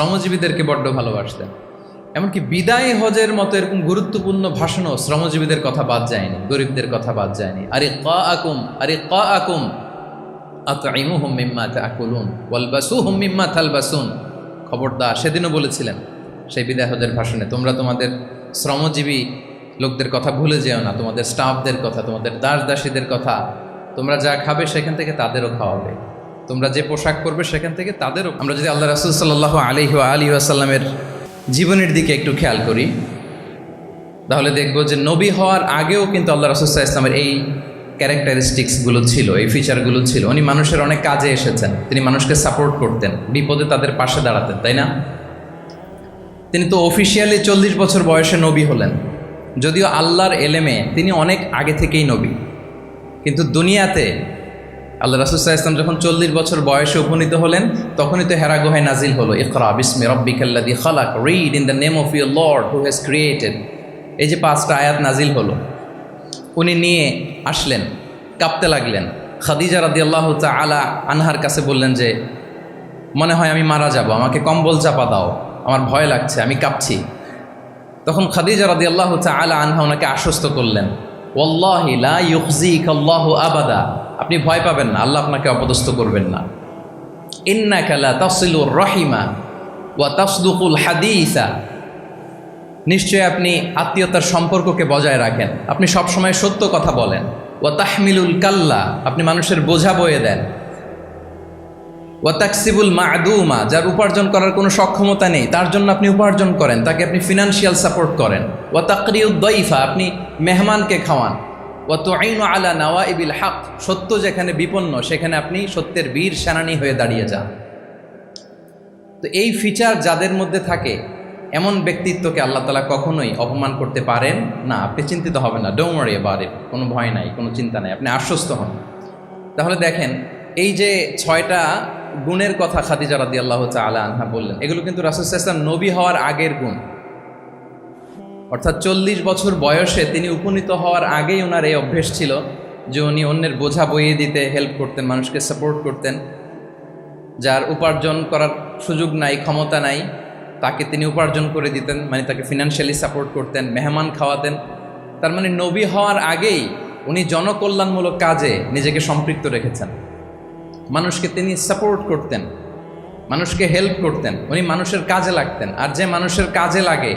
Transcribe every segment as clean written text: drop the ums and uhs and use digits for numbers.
শ্রমজীবীদেরকে বড্ড ভালোবাসতেন। এমনকি বিদায় হজের মতো এরকম গুরুত্বপূর্ণ ভাষণও শ্রমজীবীদের কথা বাদ যায়নি, গরিবদের কথা বাদ যায়নি। আরে কা আকুম আতঈমুহুম মিম্মা তাকুলুন ওয়ালবাসুহুম মিম্মা তালবাসুন। খবরদার, সেদিনও বলেছিলেন সেই বিদায় হজের ভাষণে, তোমরা তোমাদের শ্রমজীবী লোকদের কথা ভুলে যেও না, তোমাদের স্টাফদের কথা, তোমাদের দাস দাসীদের কথা। তোমরা যা খাবে সেখান থেকে তাদেরও খাওয়াবে, তোমরা যে পোশাক পরবে সেখান থেকে তাদেরও। আমরা যদি আল্লাহ রাসূল সাল্লাল্লাহু আলাইহি ওয়া আলিহি ওয়াসাল্লামের জীবনের দিকে একটু খেয়াল করি, তাহলে দেখব যে নবী হওয়ার আগেও কিন্তু আল্লাহ রাসূল সাল্লাল্লাহু আলাইহি ওয়াসাল্লামের এই ক্যারেক্টারিস্টিক্সগুলো ছিল, এই ফিচারগুলো ছিল। উনি মানুষের অনেক কাজে এসেছেন, তিনি মানুষকে সাপোর্ট করতেন, বিপদে তাদের পাশে দাঁড়াতেন, তাই না? তিনি তো অফিসিয়ালি 40 বছর বয়সে নবী হলেন, যদিও আল্লাহর এলেমে তিনি অনেক আগে থেকেই নবী। কিন্তু দুনিয়াতে আল্লাহ রাসূল সাল্লাল্লাহু আলাইহি ওয়াসাল্লাম যখন 40 বছর বয়সে উপনীত হলেন, তখনই তো হেরা গুহায় নাজিল হলো ইকরা বিসমি রাব্বিকাল্লাযী খালাক, read in the name of your lord who has created. এই যে 5টা আয়াত নাজিল হলো, উনি নিয়ে আসলেন, কাঁপতে লাগলেন। খাদিজা রাদিয়াল্লাহু তাআলা আনহার কাছে বললেন যে মনে হয় আমি মারা যাব, আমাকে কম্বল চাপা দাও, আমার ভয় লাগছে, আমি কাঁপছি। তখন খাদিজা রাদিয়াল্লাহু তাআলা আনহা ওনাকে আশ্বস্ত করলেন, ওয়াল্লাহি লা ইউখজিকাল্লাহু আবাদা, আপনি ভয় পাবেন না, আল্লাহ আপনাকে অপদস্থ করবেন না। ইন্নাকা লা তাসিলুর রাহিমা ওয়া তাসদুকুল হাদিসা, নিশ্চয় আপনি আত্মীয়তার সম্পর্ককে বজায় রাখেন, আপনি সবসময় সত্য কথা বলেন। ওয়া তাহমিলুল কাল্লা, আপনি মানুষের বোঝা বয়ে দেন। ওয়া তাকসিবুল মা'দুমা, যার উপার্জন করার কোনো সক্ষমতা নেই তার জন্য আপনি উপার্জন করেন, তাকে আপনি ফিনান্সিয়াল সাপোর্ট করেন। ওয়া তাকরিউদ দাইফা, আপনি মেহমানকে খাওয়ান। ওয়া তুঈনু আলা নাওয়াইবিল হক, সত্য যেখানে বিপন্ন সেখানে আপনি সত্যের বীর সেনানী হয়ে দাঁড়িয়ে যান। তো এই ফিচার যাদের মধ্যে থাকে, এমন ব্যক্তিত্বকে আল্লাহ তাআলা কখনোই অপমান করতে পারেন না। আপনি চিন্তিত হবেন না, ডোন্ট ওয়ারি অ্যাবাউট ইট, কোনো ভয় নাই, কোনো চিন্তা নাই, আপনি আশ্বস্ত হন। তাহলে দেখেন, এই যে 6টা গুণের কথা খাদিজা রাদিয়াল্লাহু তাআলা আনহা বললেন, এগুলো কিন্তু রাসূল সাল্লাল্লাহু আলাইহি ওয়াসাল্লাম নবী হওয়ার আগের গুণ। অর্থাৎ 40 বছর বয়সে তিনি উপনীত হওয়ার আগেই ওনার এই অভ্যেস ছিল যে উনি অন্যের বোঝা বইয়ে দিতে হেল্প করতেন, মানুষকে সাপোর্ট করতেন। যার উপার্জন করার সুযোগ নাই, ক্ষমতা নাই, তাকে তিনি উপার্জন করে দিতেন, মানে তাকে ফিনান্সিয়ালি সাপোর্ট করতেন, মেহমান খাওয়াতেন। তার মানে নবী হওয়ার আগেই উনি জনকল্যাণমূলক কাজে নিজেকে সম্পৃক্ত রেখেছেন। মানুষকে তিনি সাপোর্ট করতেন, মানুষকে হেল্প করতেন, উনি মানুষের কাজে লাগতেন। আর যে মানুষের কাজে লাগে,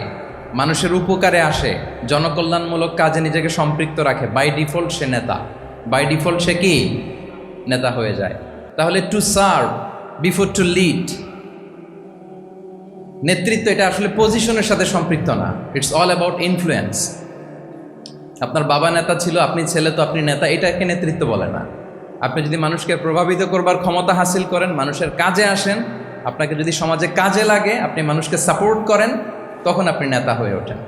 মানুষের উপকারে আসে, জনকল্যাণমূলক কাজে নিজেকে সম্পৃক্ত রাখে, বাই ডিফল্ট সে নেতা, বাই ডিফল্ট সে কি নেতা হয়ে যায়। তাহলে to serve before to lead, নেতৃত্ব এটা আসলে পজিশনের সাথে সম্পৃক্ত না, ইটস অল অ্যাবাউট ইনফ্লুয়েন্স। আপনার বাবা নেতা ছিল, আপনি ছেলে, তো আপনি নেতা, এটাকে নেতৃত্ব বলে না। আপনি যদি মানুষকে প্রভাবিত করবার ক্ষমতা হাসিল করেন, মানুষের কাজে আসেন, আপনাকে যদি সমাজে কাজে লাগে, আপনি মানুষকে সাপোর্ট করেন, তখন আপনি নেতা হয়ে ওঠেন।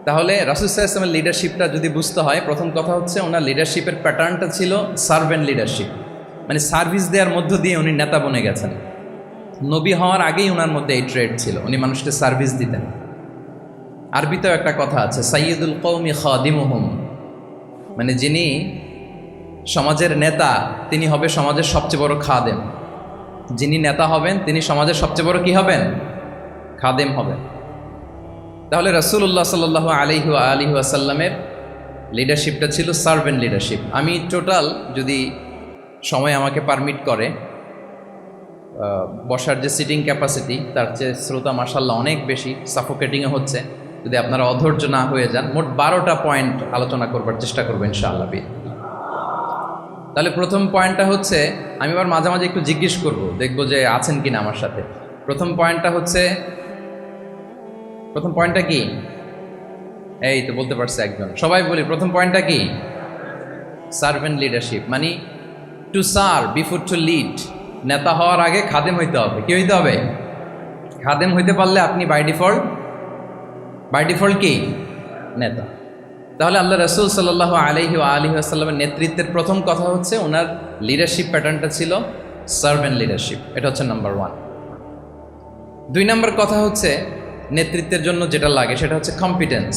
তাহলে রাসূল সাল্লাল্লাহু আলাইহি ওয়াসাল্লামের লিডারশিপটা যদি বুঝতে হয়, প্রথম কথা হচ্ছে ওনার লিডারশিপের প্যাটার্নটা ছিল সার্ভেন্ট লিডারশিপ, মানে সার্ভিস দেওয়ার মধ্য দিয়ে উনি নেতা বনে গেছেন। নবী হওয়ার আগেই ওনার মধ্যে এই ট্রেড ছিল, উনি মানুষকে সার্ভিস দিতেন। আরবিতেও একটা কথা আছে, সাইয়্যিদুল কওমি খাদিমুহুম, মানে যিনি সমাজের নেতা তিনি হবে সমাজের সবচেয়ে বড় খাদেম। যিনি নেতা হবেন তিনি সমাজের সবচেয়ে বড় কি হবেন? খাদেম হবেন। তাহলে রাসূলুল্লাহ সাল্লাল্লাহু আলাইহি ওয়া আলিহি ওয়াসাল্লামের লিডারশিপটা ছিল সার্ভেন্ট লিডারশিপ। আমি টোটাল, যদি সময় আমাকে পারমিট করে, বসার যে সিটিং ক্যাপাসিটি তার চেয়ে শ্রোতা মাশাআল্লাহ অনেক বেশি, সাফোকেটিংয়ে হচ্ছে। যদি আপনারা অধৈর্য না হয়ে যান, মোট 12টা পয়েন্ট আলোচনা করবার চেষ্টা করবো ইনশাআল্লাহ। তাহলে প্রথম পয়েন্টটা হচ্ছে, আমি আবার মাঝে মাঝে একটু জিজ্ঞেস করব, দেখবো যে আছেন কিনা আমার সাথে। প্রথম পয়েন্টটা হচ্ছে, প্রথম পয়েন্টটা কি? এই তো বলতে পারছে একজন, সবাই বলি প্রথম পয়েন্টটা কি? সার্ভেন্ট লিডারশিপ, মানে to serve before to lead. নেতা হওয়ার আগে খাদেম হইতে হবে। কি হইতে হবে? খাদেম হইতে পারলে আপনি বাই ডিফল্ট কি নেতা। তাহলে আল্লাহ রাসূল সাল্লাল্লাহু আলাইহি ওয়া আলিহি ওয়াসাল্লামের নেতৃত্বের প্রথম কথা হচ্ছে ওনার লিডারশিপ প্যাটার্নটা ছিল সার্ভেন্ট লিডারশিপ। এটা হচ্ছে নাম্বার 1। 2 নম্বর কথা হচ্ছে, নেতৃত্বের জন্য যেটা লাগে সেটা হচ্ছে কম্পিটেন্স।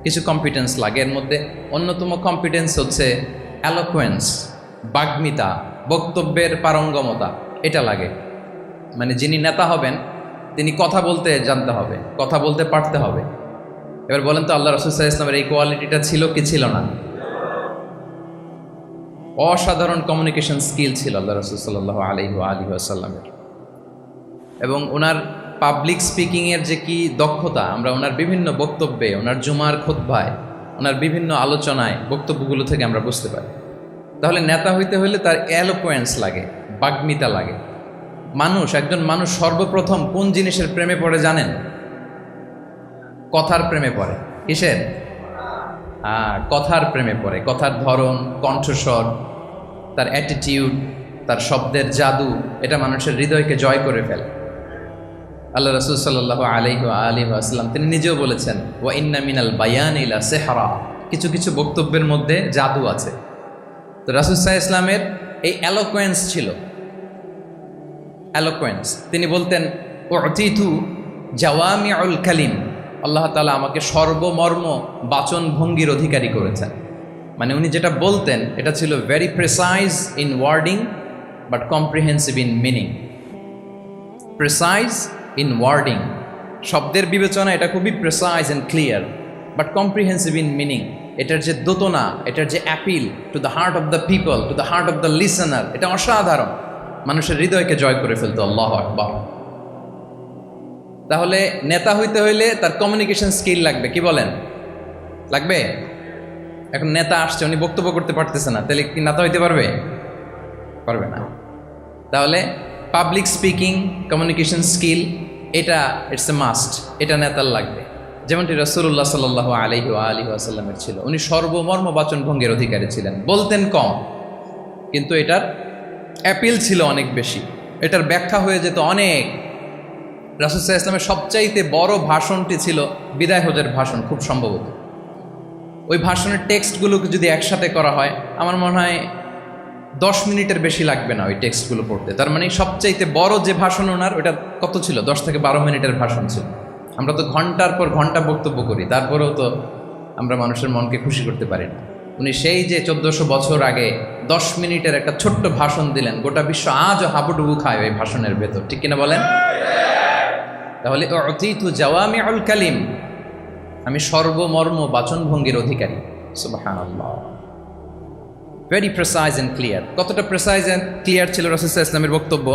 কিছু কম্পিটেন্স লাগে, এর মধ্যে অন্যতম কম্পিটেন্স হচ্ছে অ্যালোকুয়েন্স, বাগ্মিতা, বক্তব্যের পারঙ্গমতা, এটা লাগে। মানে যিনি নেতা হবেন তিনি কথা বলতে জানতে হবে, কথা বলতে পারতে হবে। এবার বলেন তো আল্লাহ রাসূল সাল্লাল্লাহু আলাইহি ওয়াসাল্লামের এই কোয়ালিটিটা ছিল কি ছিল না? অসাধারণ কমিউনিকেশন স্কিল ছিল আল্লাহ রাসূল সাল্লাল্লাহু আলাইহি ওয়াসাল্লামের। এবং ওনার পাবলিক স্পিকিংয়ের যে কি দক্ষতা, আমরা ওনার বিভিন্ন বক্তব্যে, ওনার জুমার খুতবায়, ওনার বিভিন্ন আলোচনায়, বক্তব্যগুলো থেকে আমরা বুঝতে পারি। তাহলে নেতা হইতে হলে তার এলোকোয়েন্স লাগে, বাগ্মিতা লাগে। একজন মানুষ সর্বপ্রথম কোন জিনিসের প্রেমে পড়ে জানেন? কথার প্রেমে পড়ে। কিসের? কথার প্রেমে পড়ে। কথার ধরন, কণ্ঠস্বর, তার অ্যাটিটিউড, তার শব্দের জাদু, এটা মানুষের হৃদয়কে জয় করে ফেলে। আল্লাহ রাসূল সাল্লাল্লাহু আলাইহি ওয়াসাল্লাম তিনি নিজেও বলেছেন, ওয়া ইন্না মিনাল বায়ানি লা সিহরা, কিছু কিছু বক্তব্যের মধ্যে জাদু আছে। তো রাসূল সাল্লাল্লাহু আলাইহি ওয়াসাল্লামের এই এলোকোয়েন্স ছিল, এলোকোয়েন্স। তিনি বলতেন, উতিতু জাওয়ামিউল কালিম, আল্লাহ তাআলা আমাকে সর্বমর্ম বাচন ভঙ্গির অধিকারী করেছেন। মানে উনি যেটা বলতেন এটা ছিল very precise in wording but comprehensive in meaning. Precise in wording, শব্দের বিবেচনা এটা খুবই precise and clear, but comprehensive in meaning. এটার যে দোতনা, এটার যে appeal to the heart of the people, to the heart of the listener, এটা অসাধারণ, মানুষের হৃদয়কে জয় করে ফেলতো। আল্লাহু আকবার। তাহলে নেতা হইতে হইলে তার কমিউনিকেশন স্কিল লাগবে, কি বলেন? লাগবে? এখন নেতা আসছে, উনি বক্তব্য করতে পারতেছে না, তাহলে কি নেতা হইতে পারবে? পারবে না। তাহলে পাবলিক স্পিকিং, কমিউনিকেশন স্কিল, এটা ইটস এ মাস্ট, এটা নেতার লাগবে। যেমনটি রাসূলুল্লাহ সাল্লাল্লাহু আলাইহি ওয়াসাল্লামের ছিল। উনি সর্বমর্ম বাচন ভঙ্গির অধিকারী ছিলেন, বলতেন কম কিন্তু এটার অ্যাপিল ছিল অনেক বেশি, এটার ব্যাখ্যা হয়ে যেত অনেক। রাসূল সাল্লাল্লাহু আলাইহি ওয়াসাল্লামের সবচাইতে বড় ভাষণটি ছিল বিদায় হজের ভাষণ, খুব সম্ভবত। ওই ভাষণের টেক্সটগুলোকে যদি একসাথে করা হয়, আমার মনে হয় 10 মিনিটের বেশি লাগবে না ওই টেক্সটগুলো পড়তে। তার মানে সবচাইতে বড় যে ভাষণ ওনার, ওটা কত ছিল? 10 থেকে 12 মিনিটের ভাষণ ছিল। আমরা তো ঘন্টার পর ঘন্টা বক্তব্য করি, তারপরেও তো আমরা মানুষের মনকে খুশি করতে পারি না। উনি সেই যে 1400 বছর আগে 10 মিনিটের একটা ছোট্ট ভাষণ দিলেন, গোটা বিশ্ব আজও হাবুডুবু খায় ওই ভাষণের ভেতর, ঠিক কিনা বলেন? তাহলে উতিতু জাওয়ামিউল কালিম, আমি সর্বমর্ম বাচন ভঙ্গির অধিকারী। সুবহানাল্লাহ। Very precise and clear. কতটা প্রেসাইজ অ্যান্ড ক্লিয়ার ছিল রাসূল সাল্লাল্লাহু আলাইহি ওয়াসাল্লামের বক্তব্য?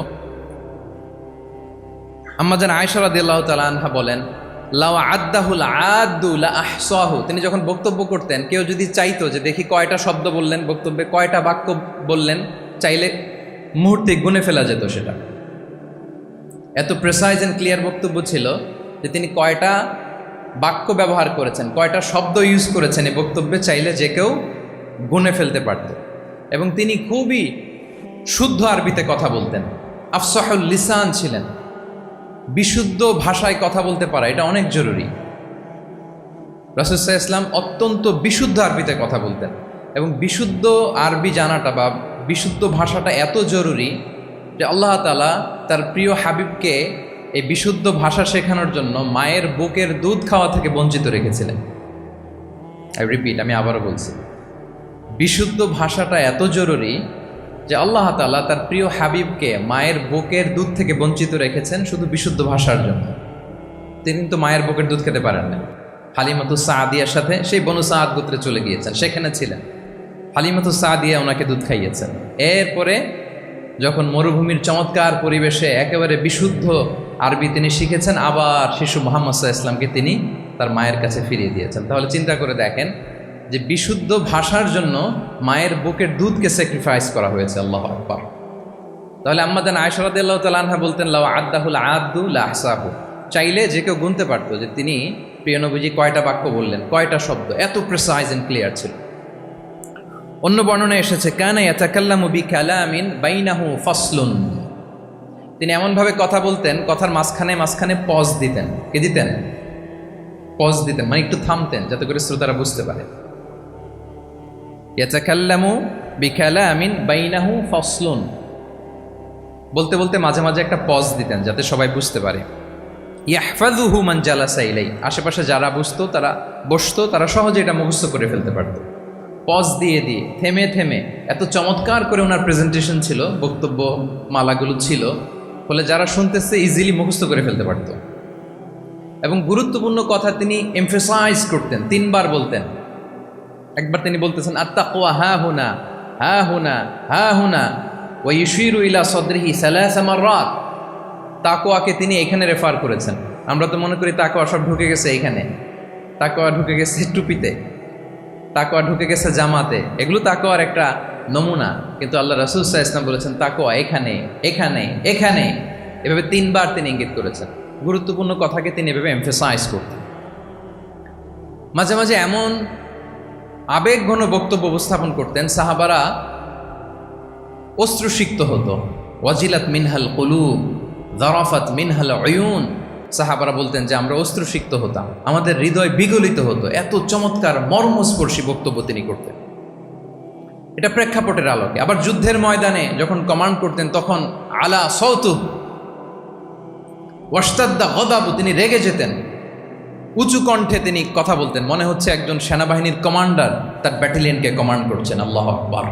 আম্মাজান আয়েশা রাদিয়াল্লাহু তাআলা আনহা বলেন, লাউ আদ্দাহুল আদ্দু লা আহসাহু, তিনি যখন বক্তব্য করতেন, কেউ যদি চাইতো যে দেখি কয়টা শব্দ বললেন বক্তব্যে, কয়টা বাক্য বললেন, চাইলে মুহূর্তে গুনে ফেলা যেত সেটা। এত প্রেসাইজ অ্যান্ড ক্লিয়ার বক্তব্য ছিল যে তিনি কয়টা বাক্য ব্যবহার করেছেন, কয়টা শব্দ ইউজ করেছেন এই বক্তব্যে, চাইলে যে কেউ গুনে ফেলতে পারত। এবং তিনি খুবই শুদ্ধ আরবিতে কথা বলতেন, আফসাহুল লিসান ছিলেন। বিশুদ্ধ ভাষায় কথা বলতে পারা এটা অনেক জরুরি। রাসূল সাল্লাল্লাহু আলাইহি ওয়াসাল্লাম অত্যন্ত বিশুদ্ধ আরবিতে কথা বলতেন, এবং বিশুদ্ধ আরবি জানাটা বা বিশুদ্ধ ভাষাটা এত জরুরি যে আল্লাহ তাআলা তার প্রিয় হাবিবকে এই বিশুদ্ধ ভাষা শেখানোর জন্য মায়ের বুকের দুধ খাওয়া থেকে বঞ্চিত রেখেছিলেন। আই রিপিট, আমি আবারও বলছি, বিশুদ্ধ ভাষাটা এত জরুরি যে আল্লাহ তাআলা তার প্রিয় হাবিবকে মায়ের বুকের দুধ থেকে বঞ্চিত রেখেছেন শুধু বিশুদ্ধ ভাষার জন্য। তিনি কিন্তু মায়ের বুকের দুধ খেতে পারেন না। হালিমাতুস সাদিয়ার সাথে সেই বনু সাদ গোত্রে চলে গিয়েছেন, সেখানে ছিলেন। হালিমাতুস সাদিয়া ওনাকে দুধ খাইয়েছেন। এরপরে যখন মরুভূমির চমৎকার পরিবেশে একেবারে বিশুদ্ধ আরবি তিনি শিখেছেন, আবার শিশু মুহাম্মদ সাল্লাল্লাহু আলাইহি ওয়াসাল্লামকে তিনি তার মায়ের কাছে ফিরিয়ে দিয়েছেন। তাহলে চিন্তা করে দেখেন যে বিশুদ্ধ ভাষার জন্য মায়ের বুকের দুধকে স্যাক্রিফাইস করা হয়েছে। আল্লাহু আকবার। তাহলে আম্মাজান আয়েশা রাদিয়াল্লাহু তাআলা আনহা বলতেন, লাউ আদ্দাহুল আদ্দু লা আহসাহু, চাইলে যে কেউ গুনতে পারতো যে তিনি প্রিয় নবীজি কয়টা বাক্য বললেন, কয়টা শব্দ, এত প্রিসাইজ এন্ড ক্লিয়ার ছিল। অন্য বর্ণনায় এসেছে, কানা ইয়াতাকাল্লামু বিকালামিন বাইনাহু ফাসলুন, তিনি এমনভাবে কথা বলতেন, কথার মাঝখানে মাঝখানে পজ দিতেন। কি দিতেন? পজ দিতেন, মানে একটু থামতেন যাতে করে শ্রোতারা বুঝতে পারে। ইয়াতাকাল্লামু বিকালামিন বাইনাহু ফাসলুন, বলতে বলতে মাঝে মাঝে একটা পজ দিতেন যাতে সবাই বুঝতে পারে। ইয়াহফাযুহু মান জালাসা ইলাই, আশেপাশে যারা বসতো তারা সহজে এটা মুখস্থ করে ফেলতে পারত। পজ দিয়ে দিয়ে, থেমে থেমে, এত চমৎকার করে ওনার প্রেজেন্টেশন ছিল, বক্তব্য মালাগুলো ছিল ফলে যারা শুনতেছে ইজিলি মুখস্থ করে ফেলতে পারত। এবং গুরুত্বপূর্ণ কথা তিনি এমফেসাইজ করতেন, 3 বার বলতেন। একবার তিনি বলতেছেন আত্তাকওয়া হা হুনা হা হুনা হা হুনা ওয়া ইউশিরু ইলা সাদরিহি 3 মাররাত। তাকওয়াকে তিনি এখানে রেফার করেছেন। আমরা তো মনে করি তাকওয়া সব ঢুকে গেছে এখানে, তাকওয়া ঢুকে গেছে টুপিতে, তাকওয়া ঢুকে গেছে জামাতে, এগুলো তাকওয়ার একটা নমুনা। কিন্তু আল্লাহ রাসূল সাল্লাল্লাহু আলাইহি ওয়াসাল্লাম বলেছেন তাকওয়া এখানে এখানে এখানে, এভাবে 3 বার তিনি ইঙ্গিত করেছেন। গুরুত্বপূর্ণ কথাকে তিনি এভাবে এমফেসাইজ করতেন। মাঝে মাঝে এমন আবেগঘন বক্তব্য উপস্থাপন করতেন, সাহাবারা অশ্রুসিক্ত হতো। ওয়াজিলাত মিনহাল কুলুব যারাফাত মিনহাল উয়ুন। সাহাবারা বলতেন যে আমরা অশ্রুসিক্ত হতাম, আমাদের হৃদয় বিগলিত হতো। এত চমৎকার মর্মস্পর্শী বক্তব্য তিনি করতেন। এটা প্রেক্ষাপটের আলোকে। আবার যুদ্ধের ময়দানে যখন কমান্ড করতেন তখন আলা সাউতু ওয়াশতাদ্দা গদাবু, তিনি রেগে যেতেন, উঁচু কণ্ঠে তিনি কথা বলতেন, মনে হচ্ছে একজন সেনাবাহিনীর কমান্ডার তার ব্যাটালিয়নকে কমান্ড করছেন। আল্লাহু আকবার।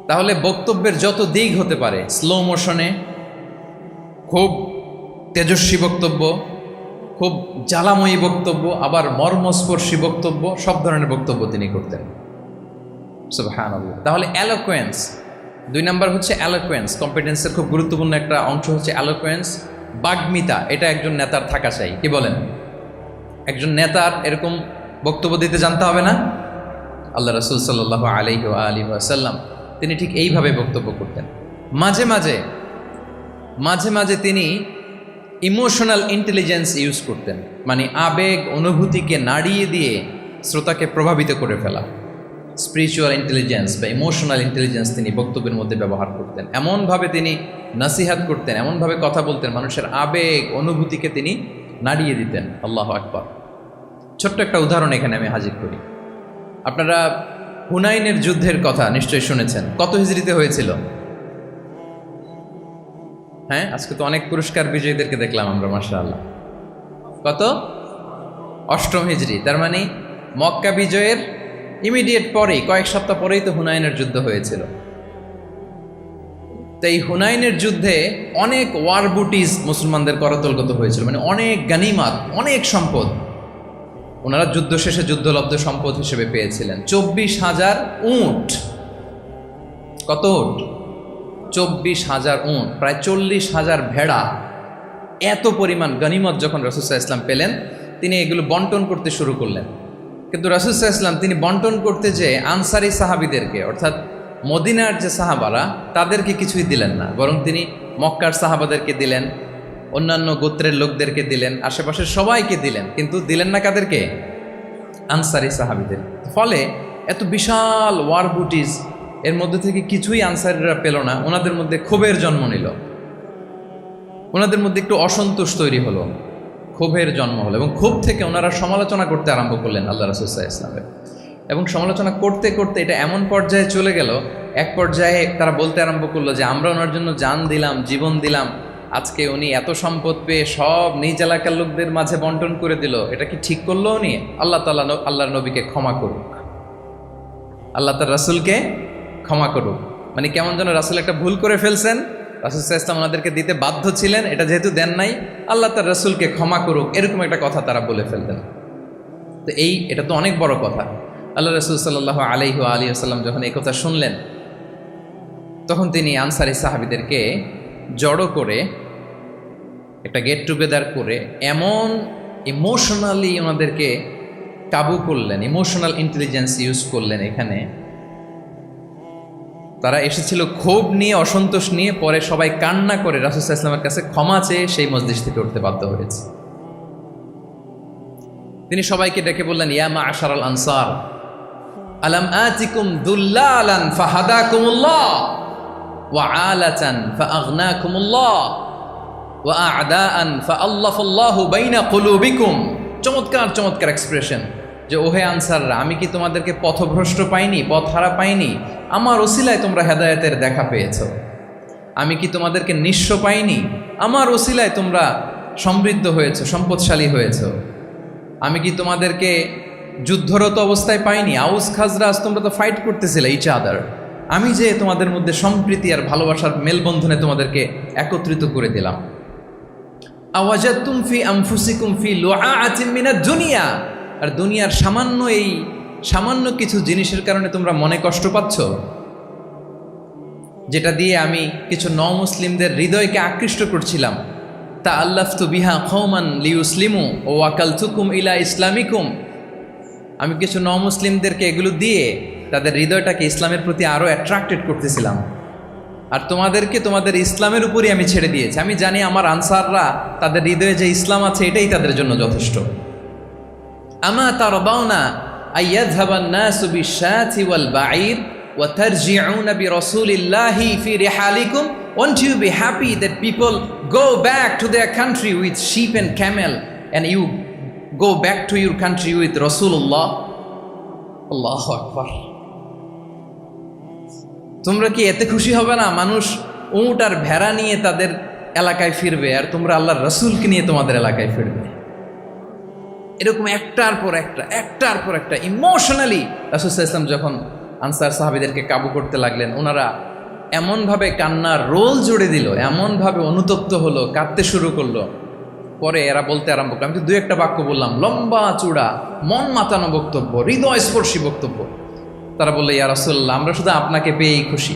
তাহলে বক্তব্যের যত দিক হতে পারে, স্লো মোশনে, খুব তেজস্বী বক্তব্য, খুব জ্বালাময়ী বক্তব্য, আবার মর্মস্পর্শী বক্তব্য, সব ধরনের বক্তব্য তিনি করতেন। সুবহানাল্লাহ। তাহলে অ্যালোকোয়েন্স, 2 নাম্বার হচ্ছে অ্যালোকোয়েন্স। কম্পিটেন্সের খুব গুরুত্বপূর্ণ একটা অংশ হচ্ছে অ্যালোকোয়েন্স, বাগ্মিতা। এটা একজন নেতার থাকা চাই। কি বলেন? একজন নেতার এরকম বক্তব্য দিতে জানতে হবে না? আল্লাহ রাসূল সাল্লাল্লাহু আলাইহি ওয়া আলিহি ওয়াসাল্লাম তিনি ঠিক এইভাবে বক্তব্য করতেন। মাঝে মাঝে তিনি ইমোশনাল ইন্টেলিজেন্স ইউজ করতেন, মানে আবেগ অনুভূতিকে নাড়িয়ে দিয়ে শ্রোতাকে প্রভাবিত করে ফেলা। স্পিরিচুয়াল ইন্টেলিজেন্স বা ইমোশনাল ইন্টেলিজেন্স তিনি বক্তব্যের মধ্যে ব্যবহার করতেন। এমনভাবে তিনি নাসিহাত করতেন, এমনভাবে কথা বলতেন, মানুষের আবেগ অনুভূতিকে তিনি নাড়িয়ে দিতেন। আল্লাহু আকবার। ছোট্ট একটা উদাহরণ এখানে আমি হাজির করি। আপনারা হুনাইনের যুদ্ধের কথা নিশ্চয়ই শুনেছেন। কত হিজরিতে হয়েছিল? হ্যাঁ, আজকে তো অনেক পুরস্কার বিজয়ীদেরকে দেখলাম আমরা, মাশাআল্লাহ। কত? 8ম হিজরি। তার মানে মক্কা বিজয়ের ইমিডিয়েট পরেই, কয়েক সপ্তাহ পরেই তো হুনাইনের যুদ্ধ হয়েছিল। তো এই হুনাইনের যুদ্ধে অনেক ওয়ার বুটিজ মুসলমানদের করতলগত হয়েছিল, মানে অনেক গানিমাত, অনেক সম্পদ ওনারা যুদ্ধ শেষে যুদ্ধলব্ধ সম্পদ হিসেবে পেয়েছিলেন। 24,000 উট। কত উট? 24,000 উট, প্রায় 40,000 ভেড়া। এত পরিমাণ গনিমত যখন রাসূল সাল্লাল্লাহু আলাইহি ওয়াসাল্লাম পেলেন, তিনি এগুলো বন্টন করতে শুরু করলেন। কিন্তু রাসূল সাল্লাল্লাহু আলাইহি ওয়াসাল্লাম তিনি বন্টন করতে যেয়ে আনসারি সাহাবীদেরকে, অর্থাৎ মদিনার যে সাহাবারা, তাদেরকে কিছুই দিলেন না, বরং তিনি মক্কার সাহাবাদেরকে দিলেন, অন্যান্য গোত্রের লোকদেরকে দিলেন, আশেপাশের সবাইকে দিলেন, কিন্তু দিলেন না কাদেরকে? আনসারি সাহাবীদের। ফলে এত বিশাল ওয়ার বুটিজ, এর মধ্যে থেকে কিছুই আনসারিরা পেল না। ওনাদের মধ্যে ক্ষোভের জন্ম নিল, ওনাদের মধ্যে একটু অসন্তোষ তৈরি হলো, ক্ষোভের জন্ম হলো, এবং ক্ষোভ থেকে ওনারা সমালোচনা করতে আরম্ভ করলেন আল্লাহ রাসূল সাল্লাল্লাহু আলাইহি ওয়াসাল্লামের। এবং সমালোচনা করতে করতে এটা এমন পর্যায়ে চলে গেল, এক পর্যায়ে তারা বলতে আরম্ভ করলো যে আমরা ওনার জন্য জান দিলাম, জীবন দিলাম, আজকে উনি এত সম্পদ পেয়ে সব নিজ এলাকার লোকদের মাঝে বন্টন করে দিল, এটা কি ঠিক করলো উনি? আল্লাহ তাআলা আল্লাহর নবীকে ক্ষমা করুক, আল্লাহ তার রাসূলকে ক্ষমা করুক। মানে কেমন যেন রাসূল একটা ভুল করে ফেলছেন, রাসূল সাল্লাল্লাহু আলাইহি ওয়াসাল্লাম ওনাদেরকে দিতে বাধ্য ছিলেন, এটা যেহেতু দেন নাই, আল্লাহ তার রাসূলকে ক্ষমা করুক, এরকম একটা কথা তারা বলে ফেলতেন। তো এটা তো অনেক বড় কথা। আল্লাহ রাসূল সাল্লাল্লাহু আলাইহি ওয়া আলিহি ওয়াসাল্লাম যখন এই কথা শুনলেন, তখন তিনি আনসারি সাহাবীদেরকে জড়ো করে একটা গেট টুগেদার করে এমন ইমোশনালি ওনাদেরকে কাবু করলেন, ইমোশনাল ইন্টেলিজেন্স ইউজ করলেন। এখানে তারা এসেছিল ক্ষোভ নিয়ে, অসন্তোষ নিয়ে, পরে সবাই কান্না করে রাসূল সাল্লাল্লাহু আলাইহি ওয়াসাল্লামের কাছে ক্ষমা চেয়ে সেই মজলিস থেকে উঠতে বাধ্য হয়েছে। তিনি সবাইকে ডেকে বললেন, ইয়া মা'আশারাল আনসার আলাম আতিকুম দুল্লালান ফাহাদাকুমুল্লাহ ওয়া আলাতান ফাআগনাকুমুল্লাহ ওয়া আ'দাআন ফাআল্লাফাল্লাহু বাইনা কুলুবিকুম। চমৎকার চমৎকার এক্সপ্রেশন, যে ওহে আনসাররা, আমি কি তোমাদেরকে পথভ্রষ্ট পাইনি, পথহারা পাইনি? আমার ওসিলায় তোমরা হেদায়েতের দেখা পেয়েছো। আমি কি তোমাদেরকে নিঃস্ব পাইনি? আমার ওসিলায় তোমরা সমৃদ্ধ হয়েছো, সম্পদশালী হয়েছো। আমি কি তোমাদেরকে যুদ্ধরত অবস্থায় পাইনি? আউস খাজরাজ তোমরা তো ফাইট করতেছিলে ইচ আদার, আমি যে তোমাদের মধ্যে সম্প্রীতি আর ভালোবাসার মেলবন্ধনে তোমাদেরকে একত্রিত করে দিলাম। আওয়াজাতুম ফি আনফুসিকুম ফি লুআআতিন মিনাদ দুনিয়া, আর দুনিয়ার সামান্য কিছু জিনিসের কারণে তোমরা মনে কষ্ট পাচ্ছ, যেটা দিয়ে আমি কিছু মুসলিমদের হৃদয়কে আকৃষ্ট করছিলাম। তা আল্লাফতু বিহা কওমান লিউসলিমু ওয়া ওয়াকালতুকুম ইলা ইসলামিকুম, আমি কিছু মুসলিমদেরকে এগুলো দিয়ে তাদের হৃদয়টাকে ইসলামের প্রতি আরো অ্যাট্রাক্টেড করতেছিলাম, আর তোমাদেরকে তোমাদের ইসলামের উপরই আমি ছেড়ে দিয়েছি। আমি জানি আমার আনসাররা তাদের হৃদয়ে যে ইসলাম আছে এটাই তাদের জন্য যথেষ্ট। আমা তারদাউনা আইয়াযহাবান নাসু বিশ-শাতি ওয়াল বাঈর ওয়া তারজিউনা বিরাসূলিল্লাহি ফি রিহালিকুম, won't you be happy that people go back to their country with sheep and camel and you go back to your country with Rasulullah? Allahu Akbar। তোমরা কি এতে খুশি হবে না মানুষ উট আর ভেড়া নিয়ে তাদের এলাকায় ফিরবে, আর তোমরা আল্লাহর রাসূলকে নিয়ে তোমাদের এলাকায় ফিরবে? এরকম একটার পর একটা ইমোশনালি রাসূল সাল্লাল্লাহু আলাইহি ওয়াসাল্লাম যখন আনসার সাহাবীদেরকে কাবু করতে লাগলেন, ওনারা এমনভাবে কান্নার রোল জুড়ে দিল, এমনভাবে অনুতপ্ত হলো, কাঁদতে শুরু করলো। পরে এরা বলতে আরম্ভ করলো, আমি তো 2-1 বাক্য বললাম, লম্বা চূড়া মন মাতানো বক্তব্য, হৃদয়স্পর্শী বক্তব্য। তারা বললো, ইয়া রাসূলুল্লাহ, আমরা শুধু আপনাকে পেয়েই খুশি।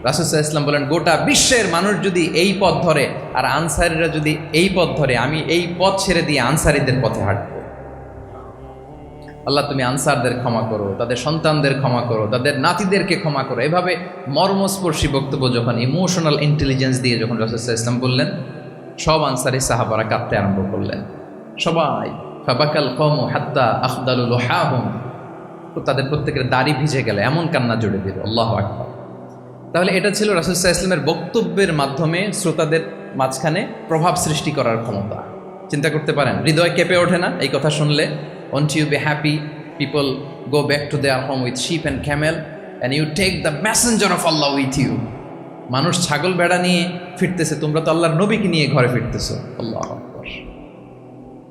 রাসূল সাল্লাল্লাহু আলাইহি ওয়াসাল্লাম বলেন, গোটা বিশ্বের মানুষ যদি এই পথ ধরে আর আনসারীরা যদি এই পথ ধরে, আমি এই পথ ছেড়ে দিয়ে আনসারীদের পথে হাঁটবো। আল্লাহ তুমি আনসারদের ক্ষমা করো, তাদের সন্তানদের ক্ষমা করো, তাদের নাতিদেরকে ক্ষমা করো। এভাবে মর্মস্পর্শী বক্তব্য যখন ইমোশনাল ইন্টেলিজেন্স দিয়ে যখন রাসূল সাল্লাল্লাহু আলাইহি ওয়াসাল্লাম বললেন, সব আনসারী সাহাবারা কাঁদতে আরম্ভ করলেন। সবাই ফাবাকাল কওমু হাত্তা আখদালু লুহাহুম, তাদের প্রত্যেকের দাড়ি ভিজে গেল, এমন কান্না জুড়ে দিল। আল্লাহু আকবার। তাহলে এটা ছিল রাসূল সাল্লাল্লাহু আলাইহি ওয়াসাল্লামের বক্তব্যের মাধ্যমে শ্রোতাদের মাঝখানে প্রভাব সৃষ্টি করার ক্ষমতা। চিন্তা করতে পারেন, হৃদয় কেঁপে ওঠে না এই কথা শুনলে? Won't you be happy people go back to their home with sheep and camel and you take the messenger of Allah with you? মানুষ ছাগল ভেড়া নিয়ে ফিরতেছে, তোমরা তো আল্লাহর নবীকে নিয়ে ঘরে ফিরতেছো। আল্লাহু আকবার।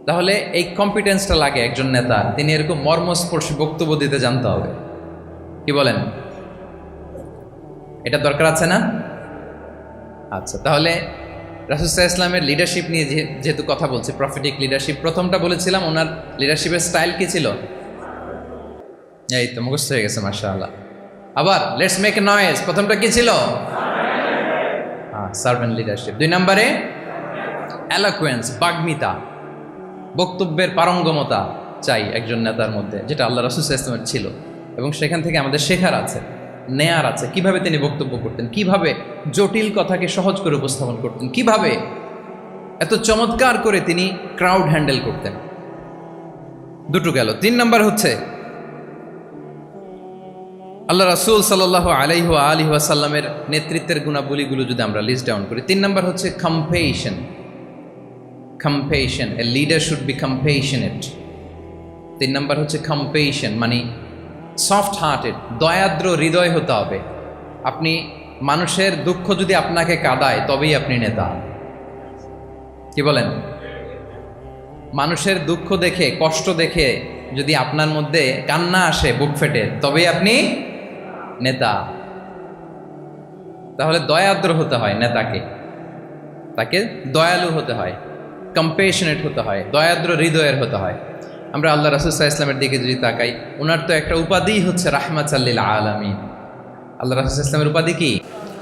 তাহলে এই কম্পিটেন্সটা লাগে একজন নেতা, তিনি এরকম মর্মস্পর্শী বক্তব্য দিতে জানতে হবে। কি বলেন? এটা দরকার আছে না? আচ্ছা, তাহলে রাসূল সাল্লাল্লাহু আলাইহি ওয়াসাল্লামের লিডারশিপ নিয়ে যেহেতু কথা বলছি, প্রফেটিক লিডারশিপ, প্রথমটা বলেছিলাম ওনার লিডারশিপের স্টাইল কি ছিল? এই তো মুখস্থ হয়ে গেছে, মাশাআল্লাহ। আবার লেটস মেক এ নয়েজ, প্রথমটা কি ছিল? Servant leadership. 2 নম্বরে এলোকুয়েন্স, বাগ্মিতা, বক্তব্যের পারঙ্গমতা চাই একজন নেতার মধ্যে, যেটা আল্লাহ রাসূল সাল্লাল্লাহু আলাইহি ওয়াসাল্লামের ছিল, এবং সেখান থেকে আমাদের শেখার আছে, নেয়ার আছে। কিভাবে তিনি বক্তব্য করতেন, কিভাবে জটিল কথাকে সহজ করে উপস্থাপন করতেন, কিভাবে এত চমৎকার করে তিনি ক্রাউড হ্যান্ডেল করতেন। 2 গেল। 3 নম্বর হচ্ছে আল্লাহ রাসূল সাল্লাল্লাহু আলাইহি ওয়া আলিহি ওয়াসাল্লামের নেতৃত্বের গুণাবলীগুলো যদি আমরা লিস্ট ডাউন করি, 3 নম্বর হচ্ছে কম্পেশন। কম্পেশন, a leader should be compassionate. 3 নম্বর হচ্ছে কম্পেশন, মানে সফট হার্টেড, দয়াদ্র হৃদয় হতে হবে। আপনি মানুষের দুঃখ যদি আপনাকে কাঁদায় তবেই আপনি নেতা। কি বলেন? মানুষের দুঃখ দেখে, কষ্ট দেখে যদি আপনার মধ্যে কান্না আসে বুক ফেটে, তবেই আপনি নেতা। তাহলে দয়াদ্র হতে হয় নেতাকে, তাকে দয়ালু হতে হয়, কম্পেশনেট হতে হয়, দয়াদ্র হৃদয়ের হতে হয়। আমরা আল্লাহ রাসূল সাল্লাল্লাহু আলাইহি ওয়াসাল্লামের দিকে যদি তাকাই, ওনার তো একটা উপাধি হচ্ছে রাহমাতাল লিল আলামিন। আল্লাহ রাসূল সাল্লাল্লাহু আলাইহি ওয়াসাল্লামের উপাধি কি?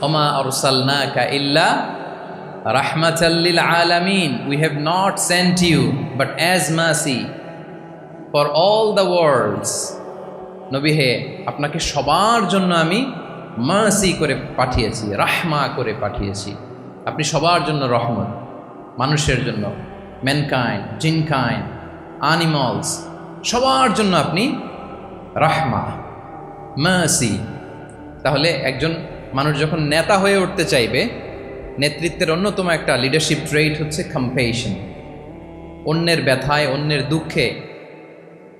ওমা আরসালনাকা ইল্লা রাহমাতাল লিল আলামিন, we have not sent you but as mercy for all the worlds. নবী হে, আপনাকে সবার জন্য আমি মার্সি করে পাঠিয়েছি, রাহমা করে পাঠিয়েছি। আপনি সবার জন্য রহমত, মানুষের জন্য, ম্যানকাইন্ড, জিনকাইন্ড, অ্যানিমালস, সবার জন্য আপনি রাহমা, মার্সি। তাহলে একজন মানুষ যখন নেতা হয়ে উঠতে চাইবে, নেতৃত্বের অন্যতম একটা লিডারশিপ ট্রেইট হচ্ছে কম্পেশন। অন্যের ব্যথায়, অন্যের দুঃখে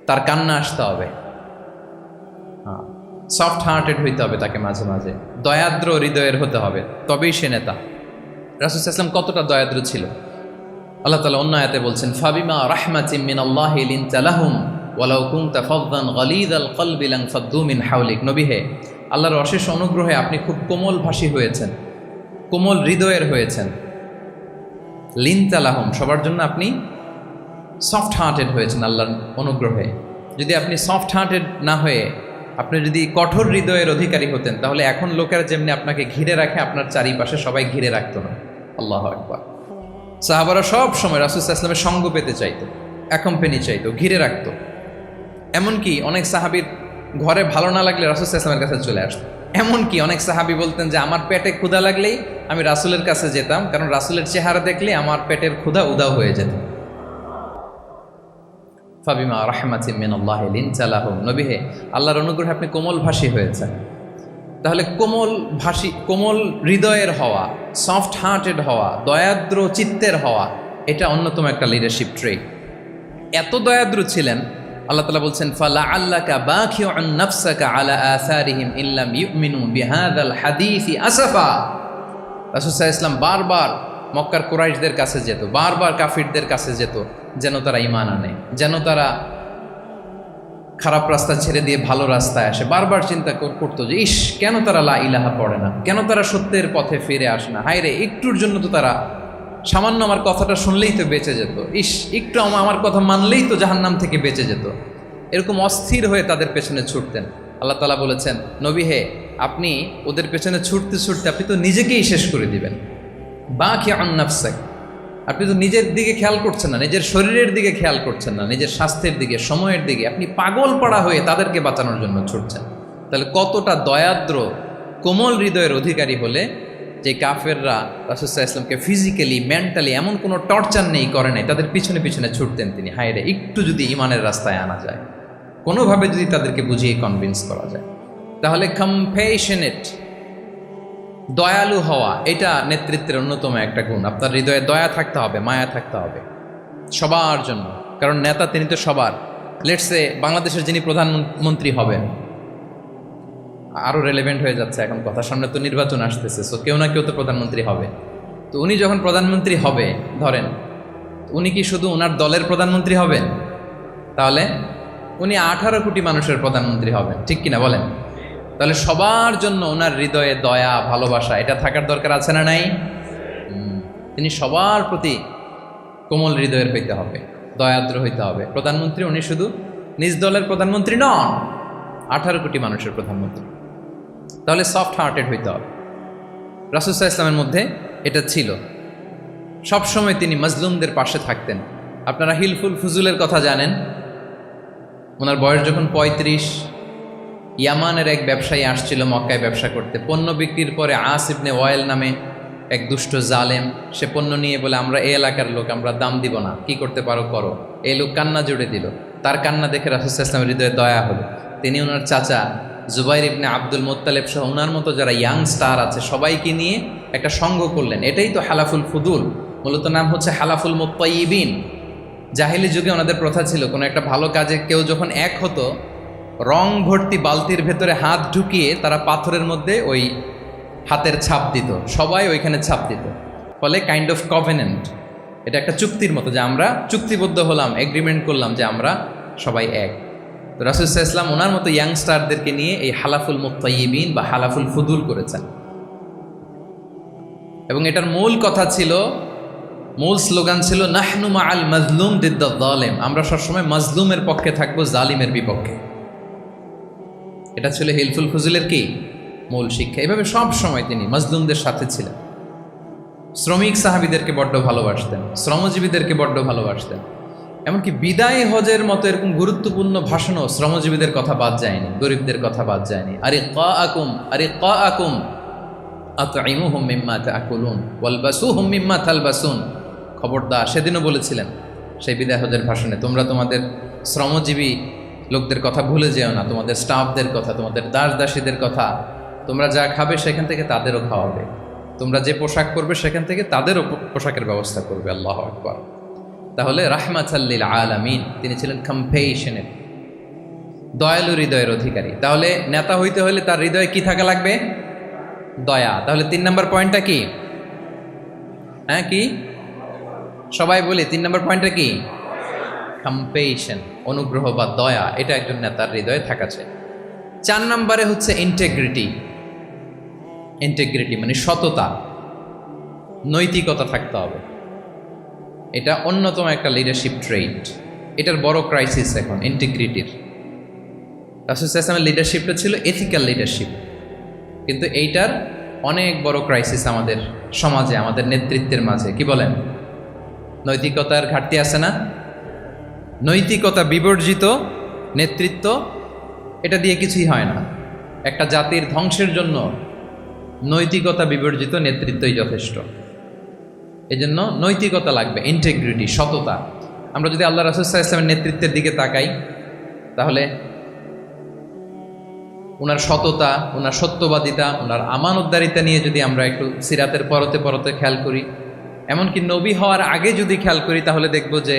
তার কান্না আসতে হবে, সফট হার্টেড হইতে হবে তাকে, মাঝে মাঝে দয়াদ্র হৃদয়ের হতে হবে, তবেই সে নেতা। রাসূল সাল্লাল্লাহু আলাইহি ওয়াসাল্লাম কতটা দয়াদ্র ছিল, আল্লাহ তাআলা অন্য আয়াতে বলছেন, ফাবিমা রাহমাতিন মিনাল্লাহি লিনতা লাহুম ওয়ালাউ কুনতা ফাযযান গালিযাল কলবি লানফাদ্দু মিন হাওলিক। নবী হে, আল্লাহর অশেষ অনুগ্রহে আপনি খুব কোমল ভাষী হয়েছেন, কোমল হৃদয়ের হয়েছেন। লিনতালাহম, সবার জন্য আপনি সফট হার্টেড হয়েছেন আল্লাহর অনুগ্রহে। যদি আপনি সফট হার্টেড না হয়ে আপনি যদি কঠোর হৃদয়ের অধিকারী হতেন, তাহলে এখন লোকেরা যেমনি আপনাকে ঘিরে রাখে, আপনার চারিপাশে সবাই ঘিরে রাখতো না। আল্লাহু আকবার। সাহাবারা সব সময় রাসূল সাল্লাল্লাহু আলাইহি ওয়াসাল্লামের সঙ্গ পেতে চাইতো, অ্যাকম্পানি চাইতো, ঘিরে রাখতো। এমনকি অনেক সাহাবীর ঘরে ভালো না লাগলে রাসূল সাল্লাল্লাহু আলাইহি ওয়াসাল্লামের কাছে চলে আসতো। এমনকি অনেক সাহাবী বলতেন যে আমার পেটে ক্ষুধা লাগলেই আমি রাসূলের কাছে যেতাম, কারণ রাসূলের চেহারা দেখলে আমার পেটের ক্ষুধা উধাও হয়ে যেত। ফাবিমা রাহমাতিন মিনাল্লাহি লিনতা লাহুম, নবী হে, আল্লাহর অনুগ্রহে আপনি কোমল ভাষী হয়েছেন। তাহলে কোমল হৃদয়ের হওয়া, সফট হার্টেড হওয়া, দয়াদ্র চিত্তের হওয়া, এটা অন্যতম একটা লিডারশিপ ট্রেট। এত দয়াদ্র ছিলেন, আল্লাহ তাআলা বলছেন ফালাআল্লাকা বাখিউন নাফসাকা আলা আসারিহিম ইল্লাম ইউমিনু বিহাযাল হাদীসি আসাফা। রাসূল সাল্লাল্লাহু আলাইহি ওয়াসাল্লাম বারবার মক্কার কুরাইশদের কাছে যেত, বারবার কাফিরদের কাছে যেত, যেন তারা ঈমান আনে, যেন তারা খারাপ রাস্তা ছেড়ে দিয়ে ভালো রাস্তায় আসে। বারবার চিন্তা করতো যে ইস, কেন তারা লা ইলাহা পড়ে না, কেন তারা সত্যের পথে ফিরে আসে না। হায় রে, একটুর জন্য তো তারা সামান্য আমার কথাটা শুনলেই তো বেঁচে যেত, ইস একটু আমার কথা মানলেই তো জাহান্নাম থেকে বেঁচে যেত। এরকম অস্থির হয়ে তাদের পেছনে ছুটতেন। আল্লাহ তাআলা বলেছেন, নবী হে, আপনি ওদের পেছনে ছুটতে ছুটতে আপনি তো নিজেকেই শেষ করে দিবেন। বাখিউন নাফসাক, আপনি তো নিজের দিকে খেয়াল করছেন না, নিজের শরীরের দিকে খেয়াল করছেন না, নিজের স্বাস্থ্যের দিকে, সময়ের দিকে, আপনি পাগল পাড়া হয়ে তাদেরকে বাঁচানোর জন্য ছুটছেন। তাহলে কতটা দয়াদ্র কোমল হৃদয়ের অধিকারী হলে যে কাফেররা রাসূল সাল্লাল্লাহু আলাইহি ওয়াসাল্লামকে ফিজিক্যালি মেন্টালি এমন কোনো টর্চার নেই করে নাই, তাদের পিছনে পিছনে ছুটতেন তিনি। হায় রে, একটু যদি ইমানের রাস্তায় আনা যায়, কোনোভাবে যদি তাদেরকে বুঝিয়ে কনভিন্স করা যায়, তাহলে কম্প্যাশনেট, দয়ালু হওয়া, এটা নেতৃত্বের অন্যতম একটা গুণ। আপনার হৃদয়ে দয়া থাকতে হবে, মায়া থাকতে হবে সবার জন্য, কারণ নেতা তিনি তো সবার। লেটসে বাংলাদেশের যিনি প্রধানমন্ত্রী হবেন, আরও রেলেভেন্ট হয়ে যাচ্ছে এখন কথা, সামনে তো নির্বাচন আসতেছে, সো কেউ না কেউ তো প্রধানমন্ত্রী হবে। তো উনি যখন প্রধানমন্ত্রী হবে, ধরেন উনি কি শুধু ওনার দলের প্রধানমন্ত্রী হবেন? তাহলে উনি 18 কোটি মানুষের প্রধানমন্ত্রী হবেন, ঠিক কিনা বলেন? তাহলে সবার জন্য ওনার হৃদয়ে দয়া, ভালোবাসা, এটা থাকার দরকার আছে না নাই? তিনি সবার প্রতি কোমল হৃদয়ের হইতে হবে, দয়াদ্র হইতে হবে। প্রধানমন্ত্রী উনি শুধু নিজ দলের প্রধানমন্ত্রী নন, 18 কোটি মানুষের প্রধানমন্ত্রী। তাহলে সফট হার্টেড হইতে হবে। রাসূল সাল্লাল্লাহু আলাইহি ওয়াসাল্লামের মধ্যে এটা ছিল। সবসময় তিনি মাজলুমদের পাশে থাকতেন। আপনারা হিলফুল ফুজুলের কথা জানেন। ওনার বয়স যখন 35, ইয়ামানের এক ব্যবসায়ী আসছিল মক্কায় ব্যবসা করতে। পণ্য বিক্রির পরে আস ইবনে ওয়াইল নামে এক দুষ্ট জালেম, সে পণ্য নিয়ে বলে, আমরা এই এলাকার লোক, আমরা দাম দিব না, কি করতে পারো করো। এই লোক কান্না জুড়ে দিল। তার কান্না দেখে রাসূল সাল্লাল্লাহু আলাইহি ওয়াসাল্লামের হৃদয়ে দয়া হলো। তিনি ওনার চাচা জুবাইর ইবনে আব্দুল মুত্তালিব সহ ওনার মতো যারা ইয়াং স্টার আছে সবাইকে নিয়ে একটা সংঘ করলেন। এটাই তো হালাফুল ফুদুল, মূলত নাম হচ্ছে হালাফুল মুত্তাইয়িবিন। জাহিলি যুগে ওনাদের প্রথা ছিল, কোনো একটা ভালো কাজে কেউ যখন এক হতো, রং ভর্তি বালতির ভেতরে হাত ঢুকিয়ে তারা পাথরের মধ্যে ওই হাতের ছাপ দিত, সবাই ওইখানে ছাপ দিত। ফলে কাইন্ড অফ কভেনেন্ট, এটা একটা চুক্তির মতো, যে আমরা চুক্তিবদ্ধ হলাম, এগ্রিমেন্ট করলাম যে আমরা সবাই এক। তো রাসূল সাল্লাল্লাহু আলাইহি ওয়াসাল্লাম ওনার মতো ইয়াংস্টারদেরকে নিয়ে এই হালাফুল মুত্তাইয়িবিন বা হালাফুল ফুদুল করেছেন। এবং এটার মূল কথা ছিল, মূল স্লোগান ছিল নাহনু মাআল মাজলুম দিদ্দাল যালিম, আমরা সবসময় মাজলুমের পক্ষে থাকবো, জালিমের বিপক্ষে। এটা ছিল হিলফুল ফুজুলের কি মূল শিক্ষা। এভাবে সব সময় তিনি মাজলুমদের সাথে ছিলেন। শ্রমিক সাহাবীদেরকে বড্ড ভালোবাসতেন, শ্রমজীবীদেরকে বড্ড ভালোবাসতেন। এমনকি বিদায় হজের মতো এরকম গুরুত্বপূর্ণ ভাষণও শ্রমজীবীদের কথা বাদ যায়নি, গরিবদের কথা বাদ যায়নি। আরে কা আকুম আতঈমুহুম মিম্মা তাকুলুন ওয়ালবাসুহুম মিম্মা তালবাসুন। খবরদার, সেদিনও বলেছিলেন সেই বিদায় হজের ভাষণে, তোমরা তোমাদের শ্রমজীবী লোকদের কথা ভুলে যেও না, তোমাদের স্টাফদের কথা, তোমাদের দাস দাসীদের কথা। তোমরা যা খাবে সেখান থেকে তাদেরও খাওয়াবে, তোমরা যে পোশাক পরবে সেখান থেকে তাদেরও পোশাকের ব্যবস্থা করবে। আল্লাহু আকবার। তাহলে রাহমাতাল লিল আলামিন, তিনি ছিলেন কম্প্যাশনেট, দয়ালু হৃদয়ের অধিকারী। তাহলে নেতা হইতে হলে তার হৃদয়ে কি থাকা লাগবে? দয়া। তাহলে 3 নম্বর পয়েন্টটা কি? হ্যাঁ কি সবাই বলি, 3 নম্বর পয়েন্টটা কি? কম্প্যাশন, অনুগ্রহ বা দয়া। এটা একজন নেতার হৃদয়ে থাকা চাই। 4 নম্বরে হচ্ছে ইন্টেগ্রিটি। ইন্টেগ্রিটি মানে সততা, নৈতিকতা থাকতে হবে। এটা অন্যতম একটা লিডারশিপ ট্রেট। এটার বড় ক্রাইসিস এখন ইন্টিগ্রিটির। রাসূল সাল্লাল্লাহু আলাইহি ওয়াসাল্লামের লিডারশিপটা ছিল এথিক্যাল লিডারশিপ, কিন্তু এইটার অনেক বড় ক্রাইসিস আমাদের সমাজে, আমাদের নেতৃত্বের মাঝে। কি বলেন? নৈতিকতার ঘাটতি আছে না? নৈতিকতা বিবর্জিত নেতৃত্ব, এটা দিয়ে কিছুই হয় না। একটা জাতির ধ্বংসের জন্য নৈতিকতা বিবর্জিত নেতৃত্বই যথেষ্ট। এজন্য নৈতিকতা লাগবে, ইন্টিগ্রিটি, সততা। আমরা যদি আল্লাহ রাসূল সাল্লাল্লাহু আলাইহি ওয়াসাল্লামের নেতৃত্বের দিকে তাকাই, তাহলে ওনার সততা, ওনার সত্যবাদিতা, ওনার আমানতদারিতা নিয়ে যদি আমরা একটু সিরাতের পরতে পরতে খেয়াল করি, এমনকি নবী হওয়ার আগে যদি খেয়াল করি, তাহলে দেখব যে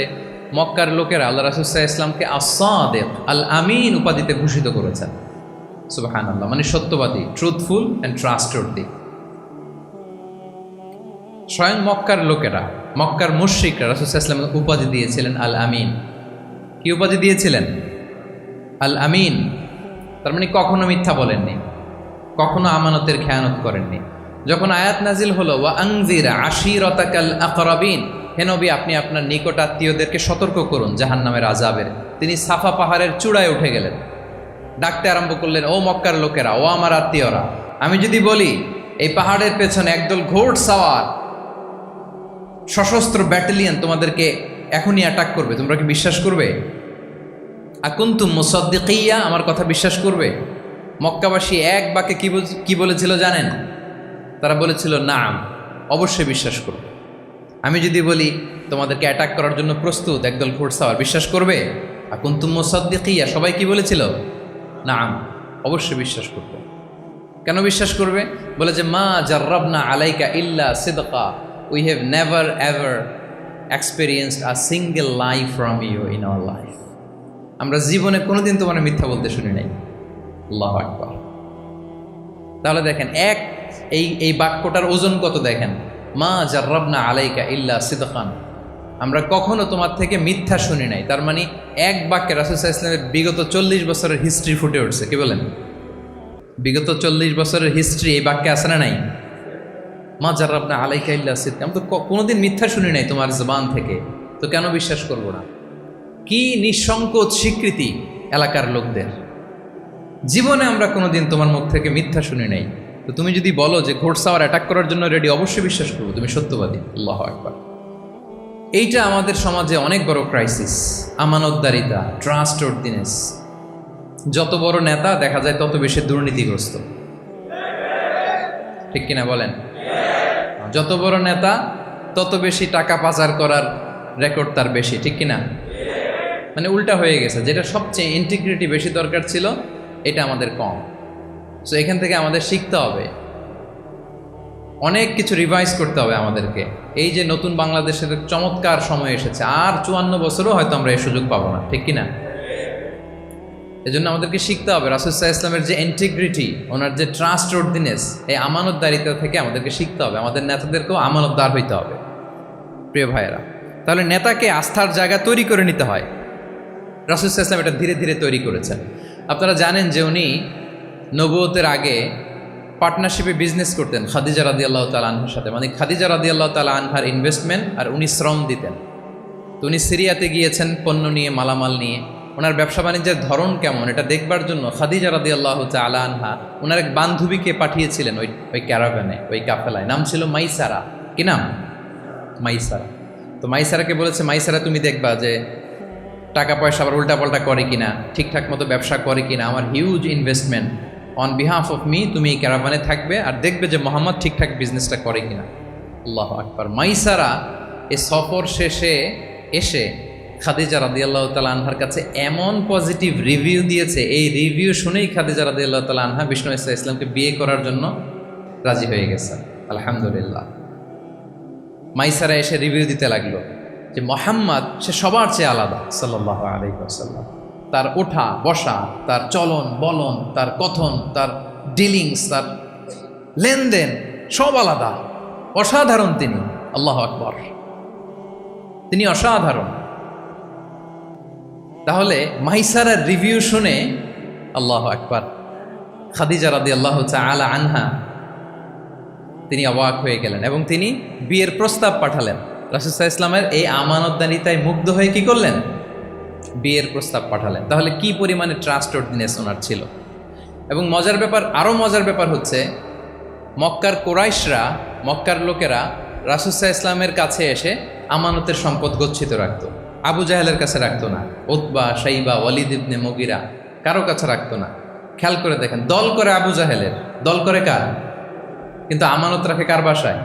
মক্কার লোকেরা আল্লাহ রাসূল সাল্লাল্লাহু আলাইহি ওয়াসাল্লামকে আস-সাদিক, আল আমিন উপাধিতে ভূষিত করেছেন। সুবহানাল্লাহ, মানে সত্যবাদী, ট্রুথফুল অ্যান্ড ট্রাস্টওয়ার্দি। স্বয়ং মক্কার লোকেরা, মক্কার মুশরিকরা রাসূল সাল্লাল্লাহু আলাইহি ওয়াসাল্লামকে উপাধি দিয়েছিলেন আল আমিন। কি উপাধি দিয়েছিলেন? আল আমিন। তার মানে কখনো মিথ্যা বলেননি, কখনো আমানতের খেয়ানত করেননি। যখন আয়াত নাজিল হলো ওয়া আনজির আশিরাতাকাল আকরাবিন, হে নবী আপনি আপনার নিকট আত্মীয়দেরকে সতর্ক করুন জাহান্নামের আযাবের, তিনি সাফা পাহাড়ের চূড়ায় উঠে গেলেন, ডাকতে আরম্ভ করলেন, ও মক্কার লোকেরা, ও আমার আত্মীয়রা, আমি যদি বলি এই পাহাড়ের পেছনে একদল ঘোড় সাওয়ার সশস্ত্র ব্যাটালিয়ন তোমাদেরকে এখনই অ্যাটাক করবে, তোমরা কি বিশ্বাস করবে? আকুনতুম মুসাদ্দিকিয়া, আমার কথা বিশ্বাস করবে? মক্কাবাসী এক বাক্যে কি বলেছিল জানেন? তারা বলেছিল নাম, অবশ্যই বিশ্বাস করবে। আমি যদি বলি তোমাদেরকে অ্যাটাক করার জন্য প্রস্তুত একদল ঘোড়সাওয়ার, বিশ্বাস করবে? আকুনতুম মুসাদ্দিকিয়া, সবাই কি বলেছিল? নাম, অবশ্যই বিশ্বাস করবে। কেন বিশ্বাস করবে? বলে যে মা জাররাবনা আলাইকা ইল্লা সিদকা, we have never ever experienced a single lie from you in our life. আমরা জীবনে কোনোদিন তোমার মিথ্যা বলতে শুনি নাই। আল্লাহু আকবার। তাহলে দেখেন এই বাক্যটার ওজন কত দেখেন। মা জাররাবনা আলাইকা ইল্লা সিদকান, আমরা কখনো তোমার থেকে মিথ্যা শুনি নাই। তার মানে এক বাক্যে রাসূল সাল্লাল্লাহু আলাইহি ওয়াসাল্লামের বিগত 40 বছরের হিস্ট্রি ফুটে উঠছে। কি বলেন? বিগত 40 বছরের হিস্ট্রি এই বাক্যে আছে না নাই? মা জাররাবনা আলাইকা ইল্লা সিদকান, আমি তো কোনোদিন মিথ্যা শুনি নাই তোমার জবান থেকে, তো কেন বিশ্বাস করব না? কি নিঃসংকোচ স্বীকৃতি এলাকার লোকদের, জীবনে আমরা কোনোদিন তোমার মুখ থেকে মিথ্যা শুনি নাই, তো তুমি যদি বলো যে ঘোড়সাওয়ার অ্যাটাক করার জন্য রেডি, অবশ্যই বিশ্বাস করবো, তুমি সত্যবাদী। আল্লাহু আকবার। এইটা আমাদের সমাজে অনেক বড় ক্রাইসিস, আমানতদারিতা, ট্রাস্টওয়ার্দিনেস। যত বড় নেতা দেখা যায় তত বেশি দুর্নীতিগ্রস্ত, ঠিক কিনা বলেন? যত বড় নেতা তত বেশি টাকা পাচার করার রেকর্ড তার বেশি, ঠিক কিনা? মানে উল্টা হয়ে গেছে, যেটা সবচেয়ে ইন্টিগ্রিটি বেশি দরকার ছিল, এটা আমাদের কম। সো এখান থেকে আমাদের শিখতে হবে, অনেক কিছু রিভাইজ করতে হবে আমাদেরকে। এই যে নতুন বাংলাদেশের চমৎকার সময় এসেছে, আর 54 বছরও হয়তো আমরা এই সুযোগ পাবো না, ঠিক কিনা? এজন্য আমাদেরকে শিখতে হবে রাসূল সাল্লাল্লাহু আলাইহি ওয়াসাল্লামের যে ইন্টিগ্রিটি, ওনার যে ট্রাস্টওয়ার্দিনেস, এই আমানতদারিতা থেকে আমাদেরকে শিখতে হবে। আমাদের নেতাদেরকেও আমানতদার হইতে হবে। প্রিয় ভাইয়েরা, তাহলে নেতাকে আস্থার জায়গা তৈরি করে নিতে হয়। রাসূল সাল্লাল্লাহু আলাইহি ওয়াসাল্লাম এটা ধীরে ধীরে তৈরি করেছেন। আপনারা জানেন যে উনি নবুয়তের আগে পার্টনারশিপে বিজনেস করতেন খাদিজা রাদিয়াল্লাহু তাআলা আনহার সাথে। মানে খাদিজা রাদিয়াল্লাহু তাআলা আনহার ইনভেস্টমেন্ট আর উনি শ্রম দিতেন। তো উনি সিরিয়াতে গিয়েছেন পণ্য নিয়ে, মালামাল নিয়ে। ওনার ব্যবসা বাণিজ্যের ধরন কেমন এটা দেখবার জন্য খাদিজা রাদিয়াল্লাহু তাআলা আনহা ওনার এক বান্ধবীকে পাঠিয়েছিলেন ওই ক্যারাভ্যানে, ওই কাফেলায়। নাম ছিল মাইসারা। কি নাম? মাইসারা। তো মাইসারাকে বলেছে, মাইসারা তুমি দেখবা যে টাকা পয়সা আবার উল্টাপাল্টা করে কিনা, ঠিকঠাক মতো ব্যবসা করে কিনা, আমার huge investment, on behalf of me তুমি এই ক্যারাভানে থাকবে আর দেখবে যে মোহাম্মদ ঠিকঠাক বিজনেসটা করে কিনা। আল্লাহু আকবার। মাইসারা এই সফর শেষে এসে খাদিজা রাদিয়াল্লাহু তাআলা আনহার কাছে এমন পজিটিভ রিভিউ দিয়েছে, এই রিভিউ শুনেই খাদিজা রাদিয়াল্লাহু তাআলা আনহা বিষ্ণু ইসলামকে বিয়ে করার জন্য রাজি হয়ে গেছেন। আলহামদুলিল্লাহ। মাইসারা এসে রিভিউ দিতে লাগলো যে মোহাম্মদ সে সবার চেয়ে আলাদা সাল্লাল্লাহু আলাইহি ওয়াসাল্লাম। তার ওঠা বসা, তার চলন বলন, তার কথন, তার ডিলিংস, তার লেনদেন সব আলাদা, অসাধারণ তিনি। আল্লাহু আকবার, তিনি অসাধারণ। তাহলে মাইসারার রিভিউ শুনে আল্লাহু আকবার খাদিজা রাদিয়াল্লাহু তাআলা আনহা তিনি অবাক হয়ে গেলেন এবং তিনি বিয়ের প্রস্তাব পাঠালেন। রাসূল সাল্লাল্লাহু আলাইহি ওয়াসাল্লামের এই আমানতদারিতায় মুগ্ধ হয়ে কি করলেন? বিয়ের প্রস্তাব পাঠালেন। তাহলে কি পরিমাণে ট্রাস্টওয়ার্দিনেস ওনার ছিল। এবং মজার ব্যাপার, আরও মজার ব্যাপার হচ্ছে মক্কার কুরাইশরা, মক্কার লোকেরা রাসূল সাল্লাল্লাহু আলাইহি ওয়াসাল্লামের কাছে এসে আমানতের সম্পদ গচ্ছিত রাখতো। আবু জাহেলের কাছে রাখতো না, উতবা, শাইবা, ওয়ালিদ ইবনে মুগিরা কারো কাছে রাখতো না। খেয়াল করে দেখেন, দল করে আবু জাহেলের, দল করে কার, কিন্তু আমানত রাখে কার বাসায়?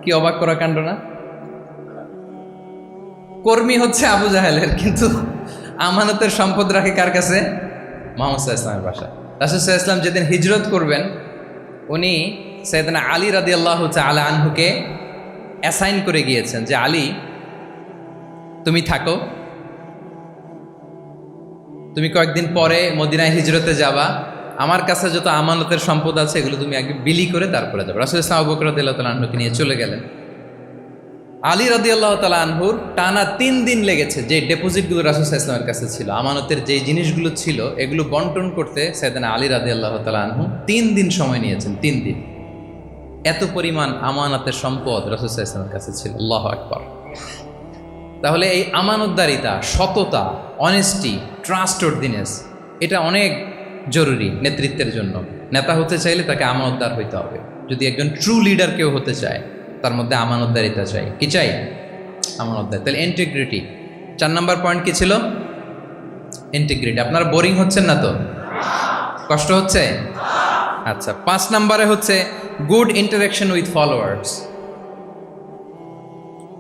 কি অবাক করা কাণ্ড না? কর্মী হচ্ছে আবু জাহেলের, কিন্তু আমানতের সম্পদ রাখে কার কাছে? মুহাম্মদ সাল্লাল্লাহু আলাইহি ওয়াসাল্লামের বাসায়। রাসূল সাল্লাল্লাহু আলাইহি ওয়াসাল্লাম যেদিন হিজরত করবেন, উনি সাইয়েদনা আলী রাদিয়াল্লাহু তাআলা আনহুকে অ্যাসাইন করে গিয়েছেন যে আলী তুমি থাকো, তুমি কয়েকদিন পরে মদিনায় হিজরতে যাবা, আমার কাছে যত আমানতের সম্পদ আছে এগুলো তুমি আগে বিলি করে তারপরে যাবে। রাসূল সাল্লাল্লাহু আবু বকর রাদিয়াল্লাহু তাআলা আনহুকে নিয়ে চলে গেলেন। আলী রাদিয়াল্লাহু তাআলা আনহুর টানা 3 দিন লেগেছে যে ডেপোজিটগুলো রাসূল সাল্লাল্লাহু আলাইহি ওয়াসাল্লামের কাছে ছিল, আমানতের যে জিনিসগুলো ছিল এগুলো বন্টন করতে সাইয়েদনা আলী রাদিয়াল্লাহু তাআলা আনহু 3 দিন সময় নিয়েছেন। 3 দিন, এত পরিমাণ আমানতের সম্পদ রাসূল সাল্লাল্লাহু আলাইহি ওয়াসাল্লামের কাছে ছিল। আল্লাহু আকবার। তাহলে এই আমানতদারিতা, সততা, অনেস্টি, ট্রাস্টওয়ার্দিনেস এটা অনেক জরুরি নেতৃত্বের জন্য। নেতা হতে চাইলে তাকে আমানতদার হইতে হবে। যদি একজন ট্রু লিডার কেউ হতে চায়, তার মধ্যে আমানতদারিতা চাই। কি চাই? আমানতদার। তাহলে ইন্টিগ্রিটি। 4 নম্বর পয়েন্ট কি ছিল? ইন্টিগ্রিটি। আপনারা বোরিং হচ্ছেন না তো? কষ্ট হচ্ছে? আচ্ছা, 5 নম্বরে হচ্ছে good interaction with followers.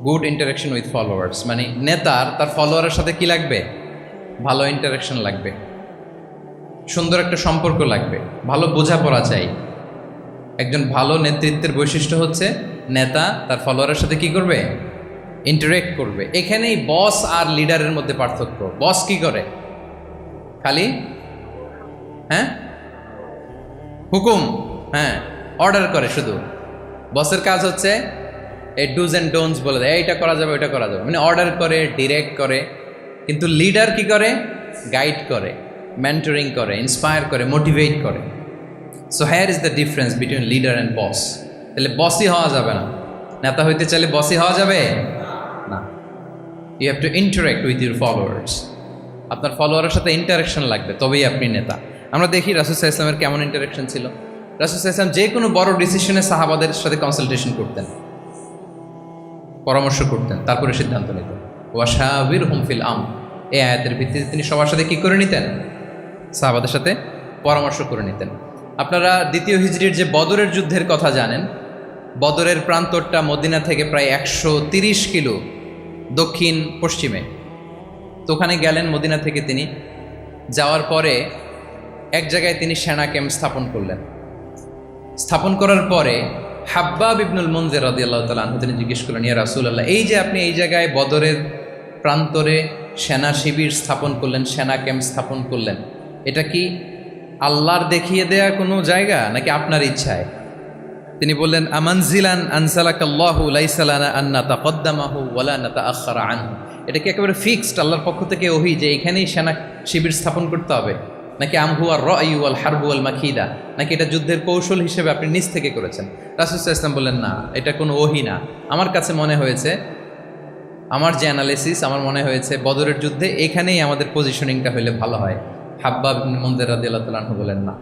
Good interaction with followers মানে নেতার তার ফলোয়ারের সাথে কি লাগবে? ভালো ইন্টারাকশন লাগবে, সুন্দর একটা সম্পর্ক লাগবে, ভালো বোঝাপড়া চাই। একজন ভালো নেতৃত্বের বৈশিষ্ট্য হচ্ছে নেতা তার ফলোয়ারের সাথে কি করবে? ইন্টারেক্ট করবে। এখানেই বস আর লিডারের মধ্যে পার্থক্য। বস কি করে? খালি হুকুম, অর্ডার করে শুধু। বসের কাজ হচ্ছে এই ডুজ অ্যান্ড ডোন্টস বলে দেয়, এইটা করা যাবে, ওইটা করা যাবে, মানে অর্ডার করে, ডিরেক্ট করে। কিন্তু লিডার কি করে? গাইড করে, মেন্টরিং করে, ইন্সপায়ার করে, মোটিভেট করে। So here is the difference between leader and boss. তাহলে বসই হওয়া যাবে না। নেতা হইতে চাইলে বসই হওয়া যাবে না। You have to interact with your followers. আপনার ফলোয়ারের সাথে ইন্টারাকশন লাগবে, তবেই আপনি নেতা। আমরা দেখি রাসূল সাল্লাল্লাহু আলাইহি ওয়াসাল্লামের কেমন ইন্টারাকশন ছিল। রাসূল সাল্লাল্লাহু আলাইহি ওয়াসাল্লাম যে কোনো বড় ডিসিশনে সাহাবাদের সাথে কনসালটেশন করতেন, পরামর্শ করতেন, তারপরে সিদ্ধান্ত নিতেন। ওয়াশাবিরহুম ফিল আমর, এই আয়াতের ভিত্তিতে তিনি সবার সাথে কি করে নিতেন? সাহাবাদের সাথে পরামর্শ করে নিতেন। আপনারা দ্বিতীয় হিজরির যে বদরের যুদ্ধের কথা জানেন, বদরের প্রান্তরটা মদিনা থেকে প্রায় 130 কিলো দক্ষিণ পশ্চিমে। তো ওখানে গেলেন মদিনা থেকে। তিনি যাওয়ার পরে এক জায়গায় তিনি সেনা ক্যাম্প স্থাপন করলেন। স্থাপন করার পরে হাব্বাব ইবনুল মুনজির রাদিয়াল্লাহু তাআলা আনহু তিনি জিজ্ঞেস করলেন, ইয়া রাসূলুল্লাহ, এই যে আপনি এই জায়গায় বদরের প্রান্তরে সেনা শিবির স্থাপন করলেন, সেনা ক্যাম্প স্থাপন করলেন, এটা কি আল্লাহর দেখিয়ে দেয়া কোনো জায়গা নাকি আপনার ইচ্ছায়? তিনি বললেন, আমানজিলান আনসালাকাল্লাহু লাইসা লানা আন নাতাকদ্দামাহু ওয়ালা নাতাআখারা আনহু। এটা কি একেবারে ফিক্সড আল্লাহর পক্ষ থেকে ওহী যে এখানেই সেনা শিবির স্থাপন করতে হবে, নাকি আমহুয়ার রা'য়ু ওয়াল হারবু ওয়াল মাকিদা, নাকি এটা যুদ্ধের কৌশল হিসেবে আপনি নিজ থেকে করেছেন? রাসূল সাল্লাল্লাহু আলাইহি ওয়াসাল্লাম বললেন, না, এটা কোনো ওহী না। আমার কাছে মনে হয়েছে, আমার যে অ্যানালিসিস, আমার মনে হয়েছে বদরের যুদ্ধে এখানেই আমাদের পজিশনিংটা হইলে ভালো হয়। হাব্বাব ইবনে মুনজির রাদিয়াল্লাহু তাআলা আনহু বলেন, না,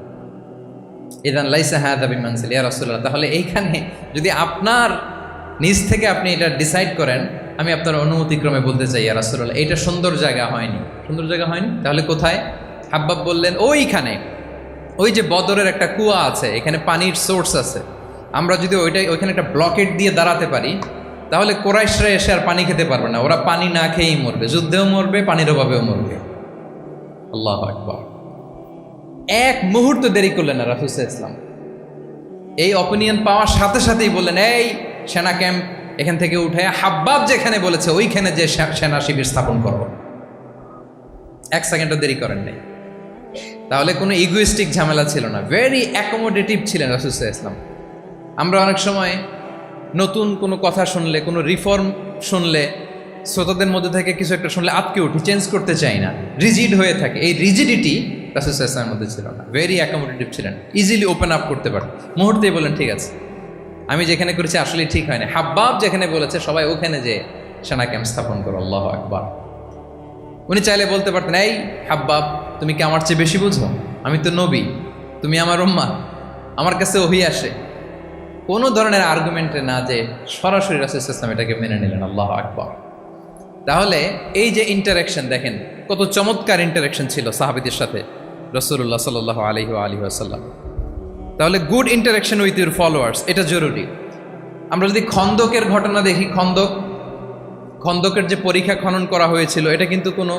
ইদান লাইসা হাযা বিমানসিল ইয়া রাসূলুল্লাহ, তাহলে এইখানে যদি আপনার নিজ থেকে আপনি এটা ডিসাইড করেন, আমি আপনার অনুমতিক্রমে বলতে চাই ইয়া রাসূলুল্লাহ, এটা সুন্দর জায়গা হয়নি। সুন্দর জায়গা হয়নি? তাহলে কোথায়? হাব্বাব বললেন, ওইখানে, ওই যে বদরের একটা কুয়া আছে, এখানে পানির সোর্স আছে। আমরা যদি ওইখানে একটা ব্লকেট দিয়ে দাঁড়াতে পারি, তাহলে কুরাইশরা এসে আর পানি খেতে পারবে না। ওরা পানি না খেয়েই মরবে, যুদ্ধেও মরবে, পানির অভাবেও মরবে। আল্লাহু আকবার। এক মুহূর্ত দেরি করলেন না রাসূল সাল্লাল্লাহু আলাইহি ওয়াসাল্লাম। এই অপিনিয়ন পাওয়ার সাথে সাথেই বললেন, এই সেনা ক্যাম্প এখান থেকে উঠে হাব্বাব যেখানে বলেছে ওইখানে যে সেনা শিবির স্থাপন করো। 1 সেকেন্ডও দেরি করেন নাই। তাহলে কোনো ইগোইস্টিক ঝামেলা ছিল না, ভেরি অ্যাকোমোডেটিভ ছিলেন রাসূল সাল্লাল্লাহু আলাইহি ওয়াসাল্লাম। আমরা অনেক সময় নতুন কোনো কথা শুনলে, কোনো রিফর্ম শুনলে, শ্রোতাদের মধ্যে থেকে কিছু একটা শুনলে আটকে উঠি, চেঞ্জ করতে চাই না, রিজিড হয়ে থাকে। এই রিজিডিটি রাসূল সাল্লাল্লাহু আলাইহি ওয়াসাল্লামের মধ্যে ছিল না। ভেরি অ্যাকোমোডেটিভ ছিলেন, ইজিলি ওপেন আপ করতে পারতেন, মুহূর্তেই বলেন ঠিক আছে, আমি যেখানে করেছি আসলে ঠিক হয় না। হাব্বাব যেখানে বলেছে সবাই ওখানে যে সেনা ক্যাম্প স্থাপন করো, আল্লাহু আকবার। উনি চাইলে বলতে পারতেন, এই হাব্বাব তুমি কি আমার চেয়ে বেশি বুঝো? আমি তো নবী, তুমি আমার উম্মাহ, আমার কাছে ওহী আসে। কোনো ধরনের আর্গুমেন্টে না যে সরাসরি রাসূল সাল্লাল্লাহু আলাইহি ওয়াসাল্লাম এটাকে মেনে নিলেন, আল্লাহু আকবার। তাহলে এই যে ইন্টারাকশন দেখেন কত চমৎকার ইন্টারাকশন ছিল সাহাবীদের সাথে রাসূলুল্লাহ সাল্লাল্লাহু আলাইহি ওয়াসাল্লাম। তাহলে good interaction with your followers এটা জরুরি। আমরা যদি খন্দকের ঘটনা দেখি, খন্দকের যে পরীক্ষা খনন করা হয়েছিল এটা কিন্তু কোনো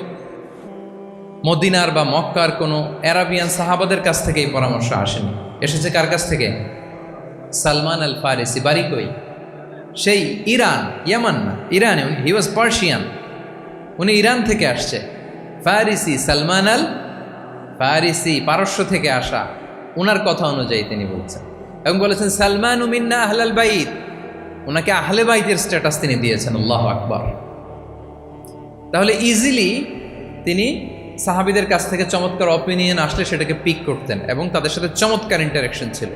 মদিনার বা মক্কার কোনো আরাবিয়ান সাহাবাদের কাছ থেকে এই পরামর্শ আসেনি, এসেছে কার কাছ থেকে? সালমান আল ফারিসি। বাড়ি কই? সেই ইরান, ইয়ামান না, ইরানে। হি ওয়াজ পার্সিয়ান, উনি ইরান থেকে আসছে। ফারিসি, সালমান আল ফারিসি, পারস্য থেকে আসা। ওনার কথা অনুযায়ী তিনি বলছেন এবং বলেছেন সালমান মিন্না আহলাল বাইত, ওনাকে আহলে বাইতের স্ট্যাটাস তিনি দিয়েছেন, আল্লাহু আকবার। তাহলে ইজিলি তিনি সাহাবীদের কাছ থেকে চমৎকার অপিনিয়ন আসলে সেটাকে পিক করতেন এবং তাদের সাথে চমৎকার ইন্টারাকশন ছিল।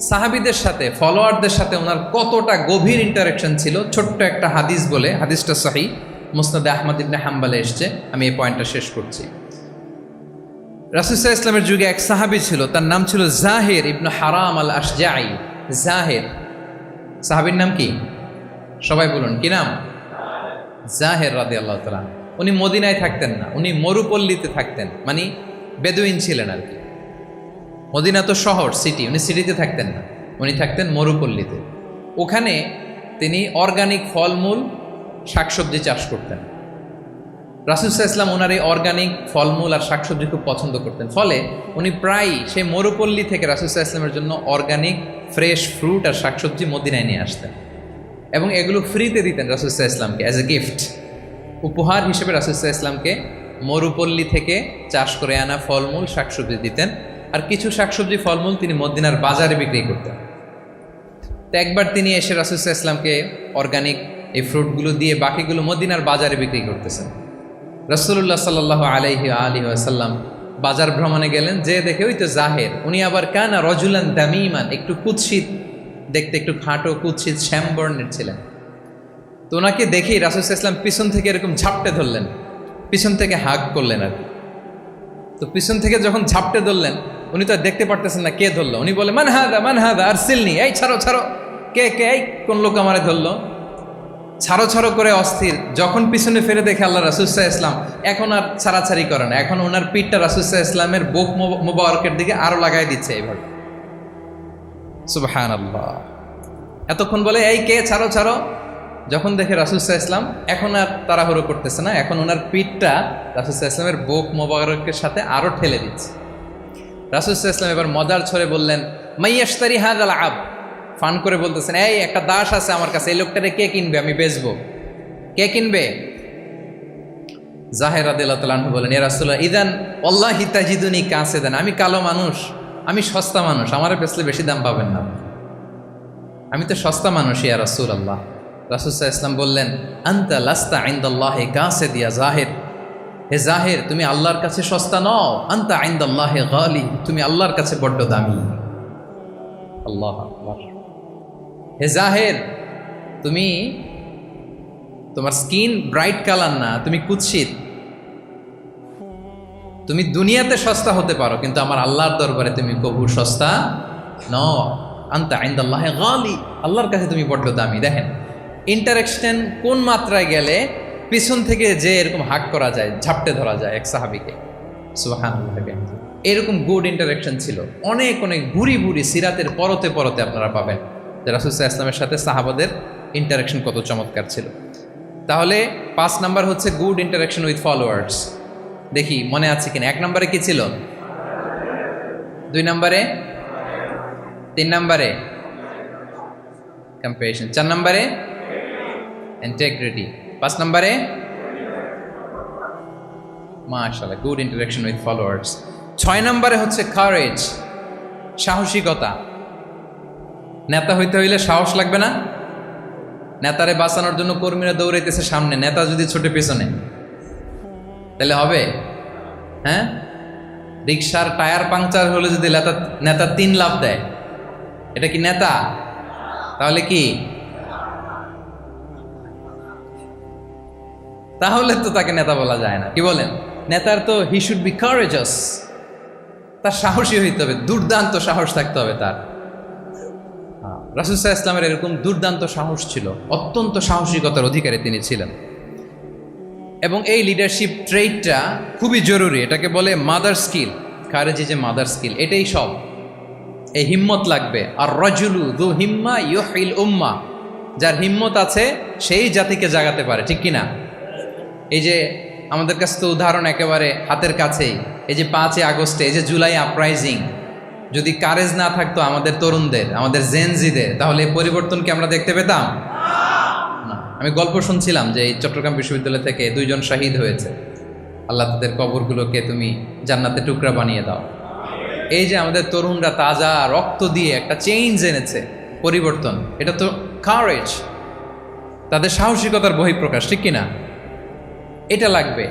সাহাবীদের সাথে, ফলোয়ারদের সাথে ওনার কতটা গভীর ইন্টারাকশন ছিল, ছোট্ট একটা হাদিস বলে, হাদিসটা সহিহ, মুসনাদে আহমদ ইবনে হাম্বালে এসছে, আমি এই পয়েন্টটা শেষ করছি। রাসূল সাল্লাল্লাহু আলাইহি ওয়াসাল্লামের যুগে এক সাহাবী ছিল, তার নাম ছিল জাহির ইবনে হারাম আল আশজাঈ। জাহির সাহাবীর নাম কি? সবাই বলুন, কি নাম? জাহির রাদিয়াল্লাহু তাআলা। উনি মদিনায় থাকতেন না, উনি মরুপল্লীতে থাকতেন, মানে বেদুইন ছিলেন আর কি। মদিনা তো শহর, সিটি, উনি সিটিতে থাকতেন না, উনি থাকতেন মরুপল্লীতে। ওখানে তিনি অর্গানিক ফলমূল শাকসবজি চাষ করতেন। রাসূল সাল্লাল্লাহু আলাইহি ওয়াসাল্লাম ওনার এই অর্গানিক ফলমূল আর শাকসবজি খুব পছন্দ করতেন। ফলে উনি প্রায়ই সেই মরুপল্লী থেকে রাসূল সাল্লাল্লাহু আলাইহি ওয়াসাল্লামের জন্য অর্গানিক ফ্রেশ ফ্রুট আর শাকসবজি মদিনায় নিয়ে আসতেন এবং এগুলো ফ্রিতে দিতেন রাসূল সাল্লাল্লাহু আলাইহি ওয়াসাল্লামকে অ্যাজ এ গিফট। উপহার হিসেবে রাসূল সাল্লাল্লাহু আলাইহি ওয়াসাল্লামকে মরুপল্লী থেকে চাষ করে আনা ফলমূল শাকসবজি দিতেন, আর কিছু শাকসবজি ফলমূল তিনি মদিনার বাজারে বিক্রি করতেন। তো একবার তিনি এসে রাসূল সাল্লাল্লাহু আলাইহি ওয়াসাল্লামকে অর্গানিক এই ফ্রুটগুলো দিয়ে বাকিগুলো মদিনার বাজারে বিক্রি করতেছেন। রাসূলুল্লাহ সাল্লাল্লাহু আলাইহি ওয়াসাল্লাম বাজার ভ্রমণে গেলেন, যে দেখে ওই তো জাহির, উনি আবার কানা রজুলান দামিমান, একটু কুৎসিত দেখতে, একটু খাটো কুৎসিত শ্যামবর্ণের ছিলেন। তো ওনাকে দেখেই রাসূল সাল্লাল্লাহু আলাইহি ওয়াসাল্লাম পিছন থেকে এরকম ঝাপটে ধরলেন, পিছন থেকে হাগ করলেন আর কি। তো পিছন থেকে যখন ঝাপটে ধরলেন, উনি তো আর দেখতে পারতেছেন না কে ধরলো। উনি বলে মান হাদা আর সিলনি, এই ছাড়ো ছাড়ো, কে কে, এই কোন লোক আমারে ধরলো, ছাড়ো ছাড়ো করে অস্থির। যখন পিছনে ফিরে দেখে আল্লাহ রাসূল সাল্লাল্লাহু আলাইহি ওয়াসাল্লাম, এখন আর ছাড়াছাড়ি করে না, এখন ওনার পিঠটা রাসূল সাল্লাল্লাহু আলাইহি ওয়াসাল্লামের বুক মুবারকের দিকে আরো লাগাই দিচ্ছে এইভাবে। সুবহানাল্লাহ। এতক্ষণ বলে এই কে, ছাড়ো ছাড়ো। যখন দেখে রাসূল সাল্লাল্লাহু আলাইহি ওয়াসাল্লাম এখন আর তাড়াহুড়ো করতেছে না, এখন ওনার পিঠটা রাসূল সাল্লাল্লাহু আলাইহি ওয়াসাল্লামের বুক মুবারকের সাথে আরো ঠেলে দিচ্ছে। রাসূল সাল্লাল্লাহু আলাইহি ওয়াসাল্লাম এবার মজার ছলে বললেন, মাইয়াশতারি হাযাল আব, ফান করে বলতেছেন, এই একটা দাস আছে আমার কাছে, এই লোকটারে কে কিনবে, আমি বেচবো, কে কিনবে? জাহির রাদিয়াল্লাহু তাআলা আনহু বলেন, ইয়া রাসূলুল্লাহ ইদান ওয়াল্লাহি তাজিদুনি কাসিদান, আমি কালো মানুষ, আমি সস্তা মানুষ, আমারে বেচলে বেশি দাম পাবেন না, আমি তো সস্তা মানুষ ইয়া রাসূলুল্লাহ। রাসূল সাল্লাল্লাহু আলাইহি ওয়াসাল্লাম বললেন, আনতা লাস্তা ইনদাল্লাহি কাসিদ ইয়া জাহির, হে জাহির তুমি আল্লাহর কাছে সস্তা নও, আনতা ইনদাল্লাহি গালি, তুমি আল্লাহর কাছে বড্ড দামি। আল্লাহু আকবার। হে জাহির, তুমি, তোমার স্কিন ব্রাইট কালার না, তুমি কুৎসিত, তুমি দুনিয়াতে সস্তা হতে পারো কিন্তু আমার আল্লাহর দরবারে তুমি কবু সস্তা নও। আনতা ইনদাল্লাহি গালি, আল্লাহর কাছে তুমি বড্ড দামি। দেখেন ইন্টারাকশন কোন মাত্রায় গেলে পিছন থেকে যে এরকম হাক করা যায়, ঝাপটে ধরা যায় এক সাহাবীকে। সুবহানাল্লাহ। এরকম গুড ইন্টারাকশন ছিল অনেক অনেক, ভুরি ভুরি সিরাতের পরতে পরতে আপনারা পাবেন যে রাসূল সাল্লাল্লাহু আলাইহি ওয়াসাল্লামের সাথে সাহাবাদের ইন্টারাকশন কত চমৎকার ছিল। তাহলে 5 নাম্বার হচ্ছে গুড ইন্টারাকশন উইথ ফলোয়ার্স। দেখি মনে আছে কিনা। 1 নম্বরে কি ছিল? 2 নম্বরে, 3 নম্বরে কম্প্যাশন, 4 নম্বরে ইন্টিগ্রিটি, 5 নম্বরে মাশাআল্লাহ গুড ইন্টারাকশন উইথ ফলোয়ার্স। 6 নম্বরে হচ্ছে কারেজ, সাহসিকতা। নেতা হইতে হইলে সাহস লাগবে না? নেতারে বাঁচানোর জন্য কর্মীরা দৌড়াইতেছে সামনে, নেতা যদি ছোটে পেছনে, তাহলে হবে? হ্যাঁ, রিক্সার টায়ার পাংচার হলে যদি নেতা 3 লাফ দেয়, এটা কি নেতা? তাহলে কি? তাহলে তো তাকে নেতা বলা যায় না। কি বলেন? নেতার তো হি শুড বি কারেজাস, তার সাহসী হইতে হবে, দুর্দান্ত সাহস থাকতে হবে তার। রাসূল সাল্লাল্লাহু আলাইহি ওয়াসাল্লামের এরকম দুর্দান্ত সাহস ছিল, অত্যন্ত সাহসিকতার অধিকারী তিনি ছিলেন। এবং এই লিডারশিপ ট্রেটটা খুবই জরুরি, এটাকে বলে মাদার স্কিল। কারেজি যে মাদার স্কিল, এটাই সব। এই হিম্মত লাগবে। আর রাজুলু যু হিম্মা ইউহিল উম্মা, যার হিম্মত আছে সেই জাতিকে জাগাতে পারে, ঠিক কিনা? এই যে আমাদের কাছে তো উদাহরণ একেবারে হাতের কাছেই, এই যে 5 আগস্টে, এই যে জুলাই আপরাইজিং, যদি কারেজ না থাকতো আমাদের তরুণদের, আমাদের জেনজিদের, তাহলে এই পরিবর্তন কি আমরা দেখতে পেতাম না। আমি গল্প শুনছিলাম যে এই চট্টগ্রাম বিশ্ববিদ্যালয় থেকে 2 জন শহীদ হয়েছে। আল্লাহ তাদের কবরগুলোকে তুমি জান্নাতে টুকরা বানিয়ে দাও। এই যে আমাদের তরুণরা তাজা রক্ত দিয়ে একটা চেঞ্জ এনেছে, পরিবর্তন, এটা তো কারেজ, তাদের সাহসিকতার বহিঃপ্রকাশ, ঠিক কিনা? এটা লাগবে।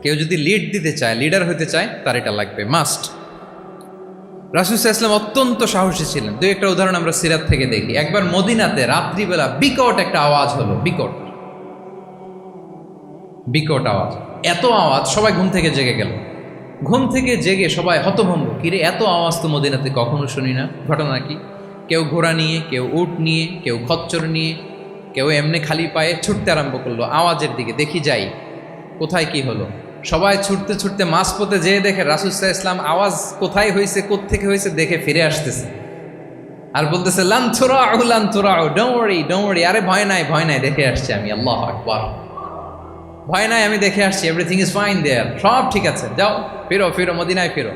কেউ যদি লিড দিতে চায়, লিডার হতে চায়, তার এটা লাগবে, মাস্ট। রাসূল সাল্লাল্লাহু আলাইহি ওয়াসাল্লাম অত্যন্ত সাহসী ছিলেন। 2-একটা উদাহরণ আমরা সিরাত থেকে দেখি। একবার মদিনাতে রাত্রিবেলা বিকট একটা আওয়াজ হলো, বিকট আওয়াজ, এত আওয়াজ সবাই ঘুম থেকে জেগে গেল। ঘুম থেকে জেগে সবাই হতভম্ব, কিরে এত আওয়াজ তো মদিনাতে কখনো শুনি না, ঘটনা কি? কেউ ঘোড়া নিয়ে, কেউ উট নিয়ে, কেউ খচ্চর নিয়ে, কেউ এমনি খালি পায়ে ছুটতে আরম্ভ করলো আওয়াজের দিকে, দেখি যাই কোথায় কি হলো। সবাই ছুটতে ছুটতে মাঝপথে যেয়ে দেখে রাসূল সাল্লাল্লাহু আলাইহি ওয়াসাল্লাম আওয়াজ কোথায় হয়েছে, কোত্থেকে হয়েছে দেখে ফিরে আসতেছে আর বলতেছে, লান তুরাউ, ডোন্ট ওয়ারি, আরে ভয় নাই, দেখে আসছি আমি। আল্লাহু আকবার। ভয় নাই, আমি দেখে আসছি, এভরিথিং ইজ ফাইন দেয়ার, সব ঠিক আছে, যাও ফিরো মদিনায় ফিরো।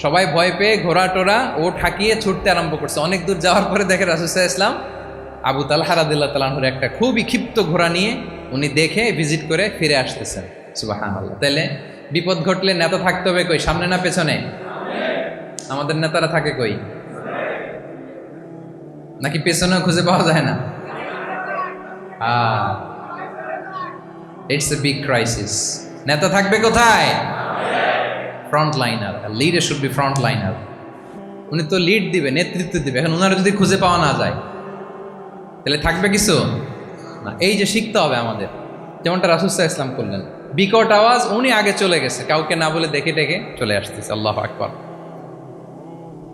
সবাই ভয় পেয়ে ঘোড়া টোরা ও ঠাকিয়ে ছুটতে আরম্ভ করছে। অনেক দূর যাওয়ার পরে দেখে রাসূল সাল্লাল্লাহু আলাইহি ওয়াসাল্লাম আবু তালহা রাদিয়াল্লাহু তাআলা আনহুর একটা খুবই ক্ষিপ্ত ঘোড়া নিয়ে উনি দেখে ভিজিট করে ফিরে আসতেছেন। সুবহানাল্লাহ। তাইলে বিপদ ঘটলে নেতা থাকতে হবে কই? সামনে না পেছনে? আমাদের নেতারা থাকে কই? নাকি পেছনেও খুঁজে পাওয়া যায় না? It's a big crisis. নেতা থাকবে কোথায়? Front liner. Leader should be front liner. উনি তো লিড দিবে, নেতৃত্ব দিবে। এখন ওনারা যদি খুঁজে পাওয়া না যায় তাহলে থাকবে কিছু না। এই যে শিখতে হবে আমাদের, যেমনটা রাসূল সাল্লাল্লাহু আলাইহি ওয়াসাল্লাম করলেন। বিকট আওয়াজ, উনি আগে চলে গেছে, কাউকে না বলে দেখে চলে আসতেছে। আল্লাহু আকবার।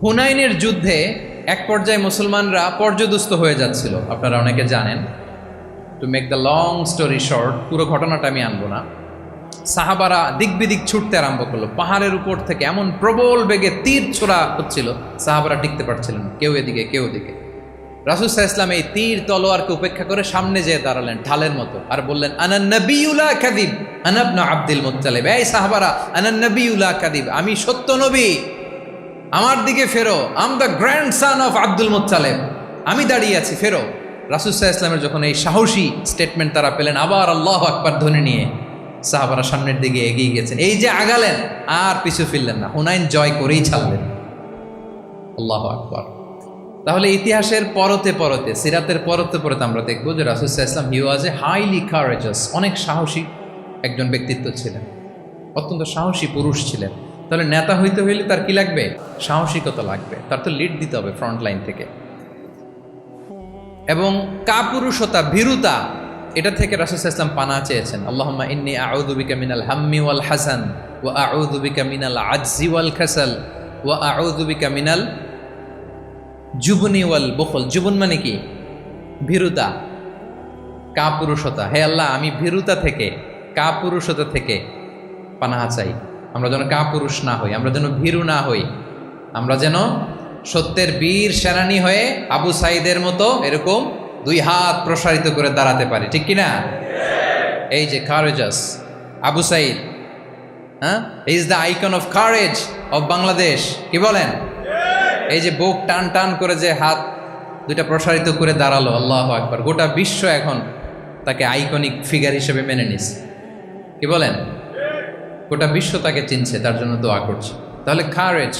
হুনাইনের যুদ্ধে এক পর্যায়ে মুসলমানরা পর্যদুস্ত হয়ে যাচ্ছিল, আপনারা অনেকে জানেন। To make the long story short, পুরো ঘটনাটা আমি আনবো না। সাহাবারা দিক বিদিক ছুটতে আরম্ভ করলো। পাহাড়ের উপর থেকে এমন প্রবল বেগে তীর ছোড়া হচ্ছিল, সাহাবারা টিকতে পারছিলেন না, কেউ এদিকে কেউ ওদিকে। রাসূল সাল্লাল্লাহু আলাইহি ওয়াসাল্লাম এই তীর তলোয়ারকে উপেক্ষা করে সামনে যেয়ে দাঁড়ালেন ঢালের মতো, আর বললেন, আনা নবিয়্যু লা কাযিব, আনা ইবনু আব্দুল মুত্তালিব। এই সাহাবারা, আনা নবিয়্যু লা কাযিব, আমি সত্য নবী, আমার দিকে ফেরো। I'm the grandson of Abdul Muttalib, আমি দাঁড়িয়ে আছি, ফেরো। রাসূল সাল্লাল্লাহু আলাইহি ওয়াসাল্লামের যখন এই সাহসী স্টেটমেন্ট তারা পেলেন, আবার আল্লাহু আকবার ধ্বনি নিয়ে সাহাবারা সামনের দিকে এগিয়ে গেছেন। এই যে আগালেন, আর পিছু ফিরলেন না, হুনাইন জয় করেই ছাড়লেন। আল্লাহু আকবার। তাহলে ইতিহাসের পরতে পরতে, সিরাতের পরতে পরতে আমরা দেখব যে রাসূল সাল্লাল্লাহু আলাইহি ওয়াসাল্লাম হি ওয়াজ এ হাইলি কারেজাস, অনেক সাহসী একজন ব্যক্তিত্ব ছিলেন, অত্যন্ত সাহসী পুরুষ ছিলেন। তাহলে নেতা হইতে হইলে তার কি লাগবে? সাহসিকতা লাগবে, তার তো লিড দিতে হবে ফ্রন্ট লাইন থেকে। এবং কাপুরুষতা, ভীরুতা, এটা থেকে রাসূল সাল্লাল্লাহু আলাইহি ওয়াসাল্লাম পানা চেয়েছেন। আল্লাহুম্মা ইন্নী আউযু বিকা মিনাল হাম্মি ওয়াল হাসান ওয়া আউযু বিকা মিনাল আজজি ওয়াল কাসাল ওয়া আউযু বিকা মিনাল জুবনি ওয়াল বুখল। জুবন মানে কি? ভীরুতা, কাপুরুষতা। হে আল্লাহ, আমি ভীরুতা থেকে, কাপুরুষতা থেকে পানাহা চাই। আমরা যেন কাপুরুষ না হই, আমরা যেন ভীরু না হই, আমরা যেন সত্যের বীর সেনানী হয়ে আবু সাঈদের মতো এরকম 2 হাত প্রসারিত করে দাঁড়াতে পারি, ঠিক কিনা? এই যে courageous Abu Sayed, is the icon of courage of Bangladesh. কি বলেন? এই যে বুক টান টান করে যে হাত 2টা প্রসারিত করে দাঁড়ালো, আল্লাহু আকবার। গোটা বিশ্ব এখন তাকে আইকনিক ফিগার হিসেবে মেনে নিছে। কি বলেন? গোটা বিশ্ব তাকে চিনছে, তার জন্য দোয়া করছে। তাহলে courage,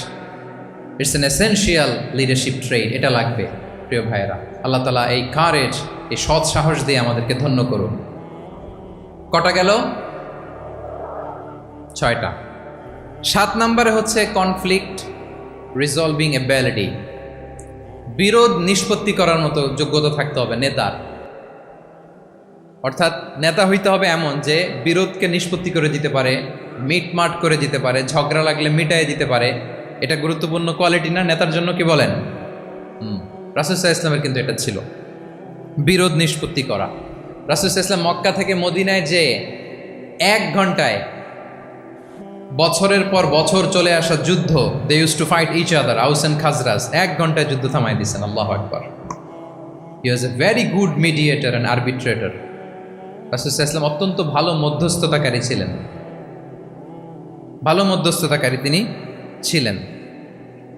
it's an essential leadership trait, এটা লাগবে প্রিয় ভাইয়েরা। আল্লাহ তাআলা এই কারেজ, এই সৎ সাহস দিয়ে আমাদেরকে ধন্য করুন। কটা গেল? 6টা। 7 নম্বরে হচ্ছে কনফ্লিক্ট রিজলভিং এবিলিটি, বিরোধ নিষ্পত্তি করার মতো যোগ্যতা থাকতে হবে নেতার। অর্থাৎ নেতা হইতে হবে এমন যে বিরোধকে নিষ্পত্তি করে দিতে পারে, মিটমাট করে দিতে পারে, ঝগড়া লাগলে মিটাই দিতে পারে। এটা গুরুত্বপূর্ণ কোয়ালিটি না নেতার জন্য? কি বলেন? রাসূল সাল্লাল্লাহু আলাইহি ওয়াসাল্লামের কিন্তু এটা ছিল, বিরোধ নিষ্পত্তি করা। রাসূল সাল্লাল্লাহু আলাইহি ওয়াসাল্লাম মক্কা থেকে মদিনায় যে 1 ঘন্টায় বছরের পর বছর চলে আসা যুদ্ধ, they use to fight each other, Aus and Khazraj, 1 ঘন্টায় যুদ্ধ থামাই দিয়েছেন। আল্লাহু আকবার। He was a very good mediator and arbitrator. রাসূল সাল্লাল্লাহু আলাইহি ওয়াসাল্লাম অত্যন্ত ভালো মধ্যস্থতাকারী ছিলেন, ভালো মধ্যস্থতাকারী তিনি ছিলেন।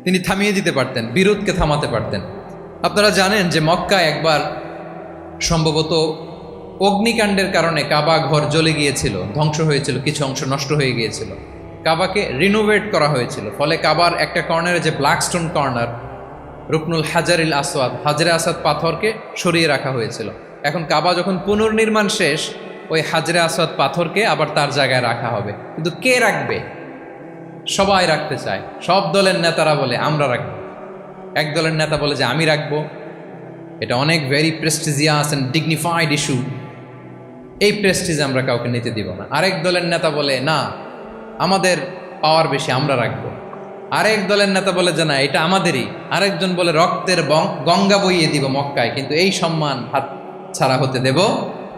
তিনি থামিয়ে দিতে পারতেন, বিরোধকে থামাতে পারতেন। আপনারা জানেন যে মক্কায় একবার সম্ভবত অগ্নিকাণ্ডের কারণে কাবা ঘর জ্বলে গিয়েছিল, ধ্বংস হয়েছিল, কিছু অংশ নষ্ট হয়ে গিয়েছিল। কাবাকে রিনোভেট করা হয়েছিল, ফলে কাবার একটা কর্নারে যে ব্ল্যাক স্টোন কর্নার, রুকনুল হাজারিল আসওয়াদ, হাজরে আসাদ পাথরকে সরিয়ে রাখা হয়েছিল। এখন কাবা যখন পুনর্নির্মাণ শেষ, ওই হাজরে আসওয়াদ পাথরকে আবার তার জায়গায় রাখা হবে। কিন্তু কে রাখবে? সবাই রাখতে চায়, সব দলের নেতারা বলে আমরা রাখবো। এক দলের নেতা বলে যে আমি রাখবো, এটা অনেক very prestigious and dignified issue, এই প্রেস্টিজ আমরা কাউকে নিতে দিব না। আরেক দলের নেতা বলে না, আমাদের পাওয়ার বেশি, আমরা রাখবো। আরেক দলের নেতা বলে যে না, এটা আমাদেরই। আরেকজন বলে রক্তের গঙ্গা বইয়ে দিব মক্কায়, কিন্তু এই সম্মান হাত ছাড়া হতে দেব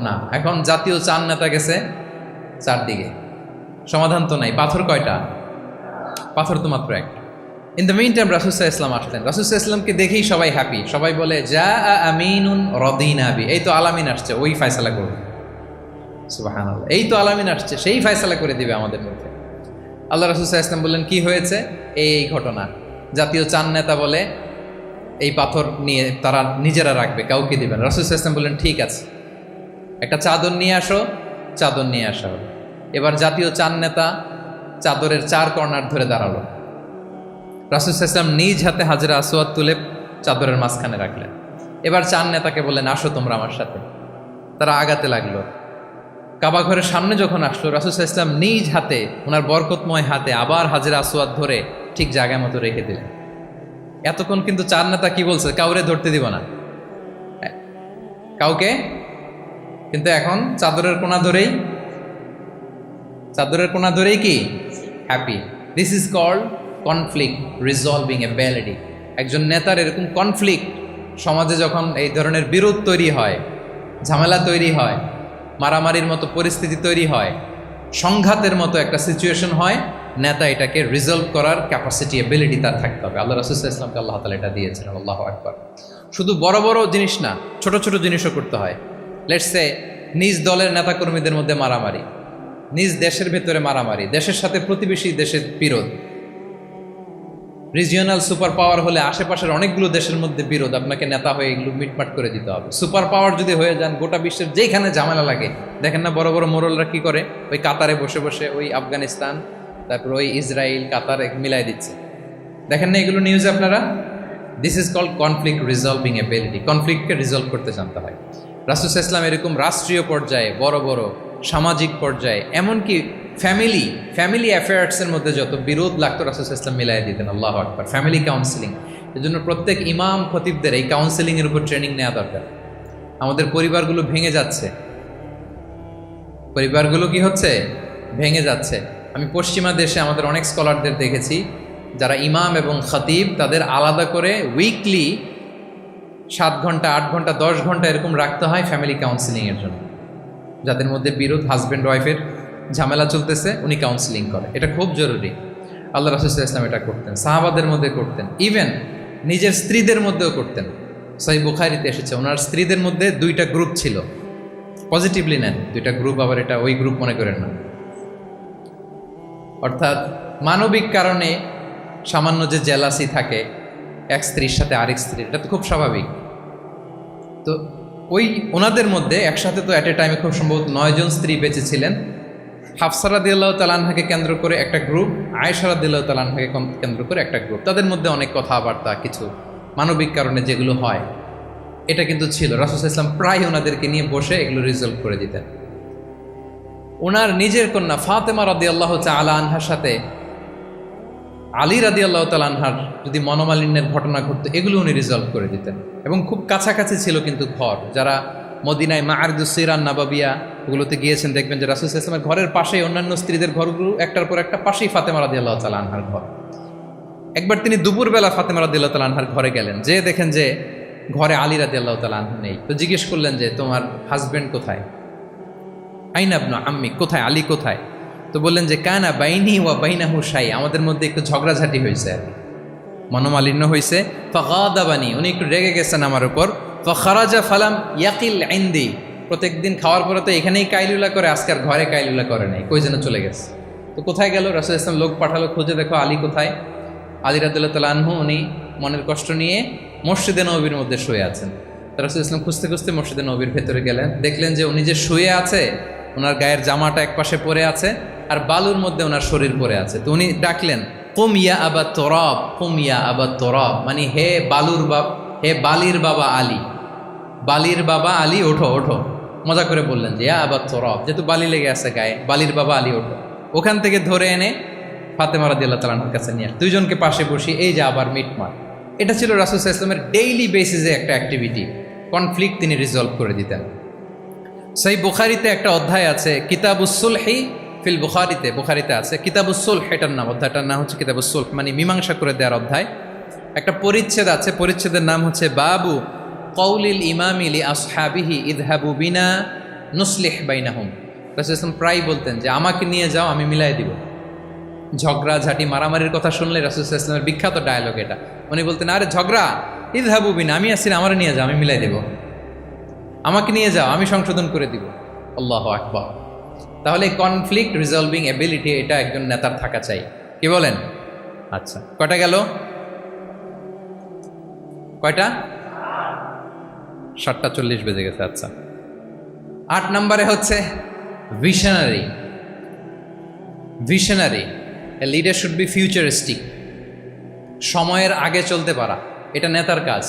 না। এখন জাতীয় 4 নেতা গেছে চারদিকে, সমাধান তো নাই। পাথর কয়টা? পাথর তো মাত্র একটা। ইন দ্য মিন টাইম রাসূল সাল্লাল্লাহু আলাইহি ওয়াসাল্লাম আসলেন। রাসূল সাল্লাল্লাহু আলাইহি ওয়াসাল্লামকে দেখেই সবাই হ্যাপি, সবাই বলে যা আমিনুন রদিনা বি, এই তো আলামিন আসছে, ওই ফয়সালা করবে। সুবহানাল্লাহ, এই তো আলামিন আসছে, সেই ফয়সালা করে দিবে আমাদের মধ্যে। আল্লাহ রাসূল সাল্লাল্লাহু আলাইহি ওয়াসাল্লাম বললেন কি হয়েছে? এই ঘটনা। জাতীয় 4 নেতা বলে এই পাথর নিয়ে তারা নিজেরা রাখবে, কাউকে দিবেন। রাসূল সাল্লাল্লাহু আলাইহি ওয়াসাল্লাম বললেন ঠিক আছে, একটা চাদর নিয়ে আসো। চাদর নিয়ে আসা হলো। এবার জাতীয় 4 নেতা চাদরের 4 কর্নার ধরে দাঁড়ালো। রাসূল সাল্লাল্লাহু আলাইহি ওয়াসাল্লাম নিজ হাতে হাজরে আসওয়াদ তুলে চাদরের মাঝখানে রাখলেন। এবার 4 নেতাকে বললেন আসো তোমরা আমার সাথে। তারা আগাতে লাগলো। কাবা ঘরের সামনে যখন আসলো, রাসূল সাল্লাল্লাহু আলাইহি ওয়াসাল্লাম নিজ হাতে, ওনার বরকতময় হাতে আবার হাজরে আসওয়াদ ধরে ঠিক জায়গা মতো রেখে দিলেন। এতক্ষণ কিন্তু 4 নেতা কি বলছে? কাউরে ধরতে দিব না, কাউকে। কিন্তু এখন চাদরের কোনা ধরেই কি happy. This is called conflict resolving ability. একজন নেতার এরকম কনফ্লিক্ট, সমাজে যখন এই ধরনের বিরোধ তৈরি হয়, ঝামেলা তৈরি হয়, মারামারির মতো পরিস্থিতি তৈরি হয়, সংঘাতের মতো একটা সিচুয়েশন হয়, নেতা এটাকে রিজলভ করার ক্যাপাসিটি, এবিলিটি তার থাকতে হবে। আল্লাহ রাসূল সাল্লাল্লাহু আলাইহি ওয়াসাল্লামকে আল্লাহ তাআলা এটা দিয়েছেন। আল্লাহু আকবার। শুধু বড় বড় জিনিস না, ছোট ছোট জিনিসও করতে হয়। লেটস সে নিজ দলের নেতাকর্মীদের মধ্যে মারামারি, নিজ দেশের ভেতরে মারামারি, দেশের সাথে প্রতিবেশী দেশের বিরোধ, রিজিওনাল সুপার পাওয়ার হলে আশেপাশের অনেকগুলো দেশের মধ্যে বিরোধ, আপনাকে নেতা হয়ে এগুলো মিটমাট করে দিতে হবে। সুপার পাওয়ার যদি হয়ে যান, গোটা বিশ্বের যেখানে ঝামেলা লাগে, দেখেন না বড় বড় মোরলরা কি করে? ওই কাতারে বসে বসে ওই আফগানিস্তান, তারপর ওই ইসরায়েল, কাতার মিলাই দিচ্ছে, দেখেন না এগুলো নিউজে আপনারা? This is called conflict resolving ability. কনফ্লিক্টকে রিজলভ করতে জানতে হয়। রাসূল সাল্লাল্লাহু আলাইহি ওয়াসাল্লাম এরকম রাষ্ট্রীয় পর্যায়ে, বড় বড় সামাজিক পর্যায়ে, এমনকি ফ্যামিলি অ্যাফেয়ার্সের মধ্যে যত বিরোধ লাগতো রাসূল সাল্লাল্লাহু আলাইহি ওয়াসাল্লাম মিলাই দিতেন। আল্লাহু আকবার। ফ্যামিলি কাউন্সিলিং, এর জন্য প্রত্যেক ইমাম খতিবদের এই কাউন্সিলিংয়ের উপর ট্রেনিং নেওয়া দরকার। আমাদের পরিবারগুলো ভেঙে যাচ্ছে, পরিবারগুলো কি হচ্ছে? ভেঙে যাচ্ছে। আমি পশ্চিমা দেশে আমাদের অনেক স্কলারদের দেখেছি, যারা ইমাম এবং খতিব, তাদের আলাদা করে উইকলি 7 ঘন্টা, 8 ঘন্টা, 10 ঘন্টা এরকম রাখতে হয় ফ্যামিলি কাউন্সিলিংয়ের জন্য। যাদের মধ্যে বিরোধ, হাজব্যান্ড ওয়াইফের ঝামেলা চলতেছে, উনি কাউন্সিলিং করে। এটা খুব জরুরি। আল্লাহ রাসূল সাল্লাল্লাহু আলাইহি ওয়াসাল্লাম এটা করতেন, সাহাবাদের মধ্যে করতেন, ইভেন নিজের স্ত্রীদের মধ্যেও করতেন। সহিহ বুখারীতে এসেছে, ওনার স্ত্রীদের মধ্যে 2টা গ্রুপ ছিল। পজিটিভলি নেন, 2টা গ্রুপ, আবার এটা ওই গ্রুপ মনে করেন না। অর্থাৎ মানবিক কারণে সামান্য যে জেলাসি থাকে এক স্ত্রীর সাথে আরেক স্ত্রীর, এটা তো খুব স্বাভাবিক। তো ওই ওনাদের মধ্যে একসাথে তো অ্যাট এ টাইমে খুব সম্ভবত 9 জন স্ত্রী বেঁচে ছিলেন। হাফসা রাদিয়াল্লাহু তাআলা আনহাকে কেন্দ্র করে একটা গ্রুপ, আয়েশা রাদিয়াল্লাহু তাআলা আনহাকে কেন্দ্র করে একটা গ্রুপ। তাদের মধ্যে অনেক কথাবার্তা, কিছু মানবিক কারণে যেগুলো হয়, এটা কিন্তু ছিল। রাসূল সাল্লাল্লাহু আলাইহি ওয়াসাল্লাম প্রায় ওনাদেরকে নিয়ে বসে এগুলো রিজলভ করে দিতেন। ওনার নিজের কন্যা ফাতেমা রাদিয়াল্লাহু তাআলা আনহার সাথে আলী রাদিয়াল্লাহু তাআলা আনহার যদি মনোমালিন্যের ঘটনা ঘটতো এগুলো উনি রিজলভ করে দিতেন। এবং খুব কাছাকাছি ছিল কিন্তু ঘর। যারা মদিনায় মাআরিদুস সিরান নাবাবিয়া ওগুলোতে গিয়েছেন দেখবেন যে রাসূল সাল্লাল্লাহু আলাইহি ওয়াসাল্লামের ঘরের পাশেই অন্যান্য স্ত্রীদের ঘরগুলো একটার পর একটা, পাশেই ফাতেমা রাদিয়াল্লাহু তাআলা আনহার ঘর। একবার তিনি দুপুরবেলা ফাতেমা রাদিয়াল্লাহু তাআলা আনহার ঘরে গেলেন, যে দেখেন যে ঘরে আলী রাদিয়াল্লাহু তাআলা আনহু নেই। তো জিজ্ঞেস করলেন যে তোমার হাজবেন্ড কোথায়, আইনা ইবনু আম্মি, কোথায় আলী কোথায়? তো বললেন যে কানা বাইনি ওয়া বাইনাহু শাই, আমাদের মধ্যে একটু ঝগড়াঝাটি হয়েছে আর কি, মনোমালিন্য হয়েছে। ফাগাদাবানি, উনি একটু রেগে গেছেন আমার উপর। ফাখারাজা ফালাম ইয়াকিল ইনদি, প্রত্যেকদিন খাওয়ার পরে তো এখানেই কাইলুলা করে, আজকার ঘরে কাইলুলা করে নাই, কই যেন চলে গেছে। তো কোথায় গেল? রাসূল সাল্লাল্লাহু আলাইহি ওয়াসাল্লাম লোক পাঠালো, খুঁজে দেখো আলী কোথায়। আলী রাদিয়াল্লাহু তাআলা আনহু উনি মনের কষ্ট নিয়ে মসজিদে নববীর মধ্যে শুয়ে আছেন। রাসূল সাল্লাল্লাহু আলাইহি ওয়াসাল্লাম খুঁজতে খুঁজতে মসজিদে নববীর ভেতরে গেলেন, দেখলেন যে উনি যে শুয়ে আছে ওনার গায়ের জামাটা একপাশে পড়ে আছে আর বালুর মধ্যে ওনার শরীর পড়ে আছে। তো উনি ডাকলেন কুম ইয়া আবা তুরাব, কুম ইয়া আবা তুরাব, মানে হে বালির বাবা আলী, বালির বাবা আলী ওঠো ওঠো। মজা করে বললেন যে ইয়া আবা তুরাব, যেহেতু বালি লেগে আছে গায়ে, বালির বাবা আলী ওঠো। ওখান থেকে ধরে এনে ফাতেমা রাদিয়াল্লাহু তাআলার কাছে নিয়ে দুইজনকে পাশে বসি, এই যে আবার মিটমাট। এটা ছিল রাসূল সাল্লাল্লাহু আলাইহি ওয়াসাল্লামের ডেইলি বেসিসে একটা অ্যাক্টিভিটি। কনফ্লিক্ট তিনি রিজলভ করে দিতেন। সহিহ বুখারীতে একটা অধ্যায় আছে কিতাবুস সুলহি ফিল বুখারীতে আছে কিতাবুস সুলহ, এটার নাম, অধ্যায়টার নাম হচ্ছে কিতাবুস সুলহ, মানে মীমাংসা করে দেওয়ার অধ্যায়। একটা পরিচ্ছেদ আছে, পরিচ্ছেদের নাম হচ্ছে বাবু কওলিল ইমামি লি আসহাবিহি ইযহাবু বিনা নুসলিহ বাইনাহুম। রাসূল সাল্লাল্লাহু আলাইহি ওয়াসাল্লাম প্রায় বলতেন যে আমাকে নিয়ে যাও, আমি মিলাই দিব। ঝগড়া ঝাঁটি মারামারির কথা শুনলে রাসূল সাল্লাল্লাহু আলাইহি ওয়াসাল্লামের বিখ্যাত ডায়লগ এটা। উনি বলতেন আরে ঝগড়া, ইযহাবু বিনা, আমি আসি, আমার নিয়ে যাও, আমি মিলাই দেব, আমাকে নিয়ে যাও, আমি সংশোধন করে দিব। আল্লাহু আকবার। তাহলে কনফ্লিক্ট রিজলভিং এবিলিটি এটা একজন নেতার থাকা চাই, কি বলেন? আচ্ছা, কয়টা গেল? কয়টা? 7:40 বেজে গেছে। আচ্ছা, 8 নম্বরে হচ্ছে visionary. Visionary, a leader should be futuristic, সময়ের আগে চলতে পারা, এটা নেতার কাজ।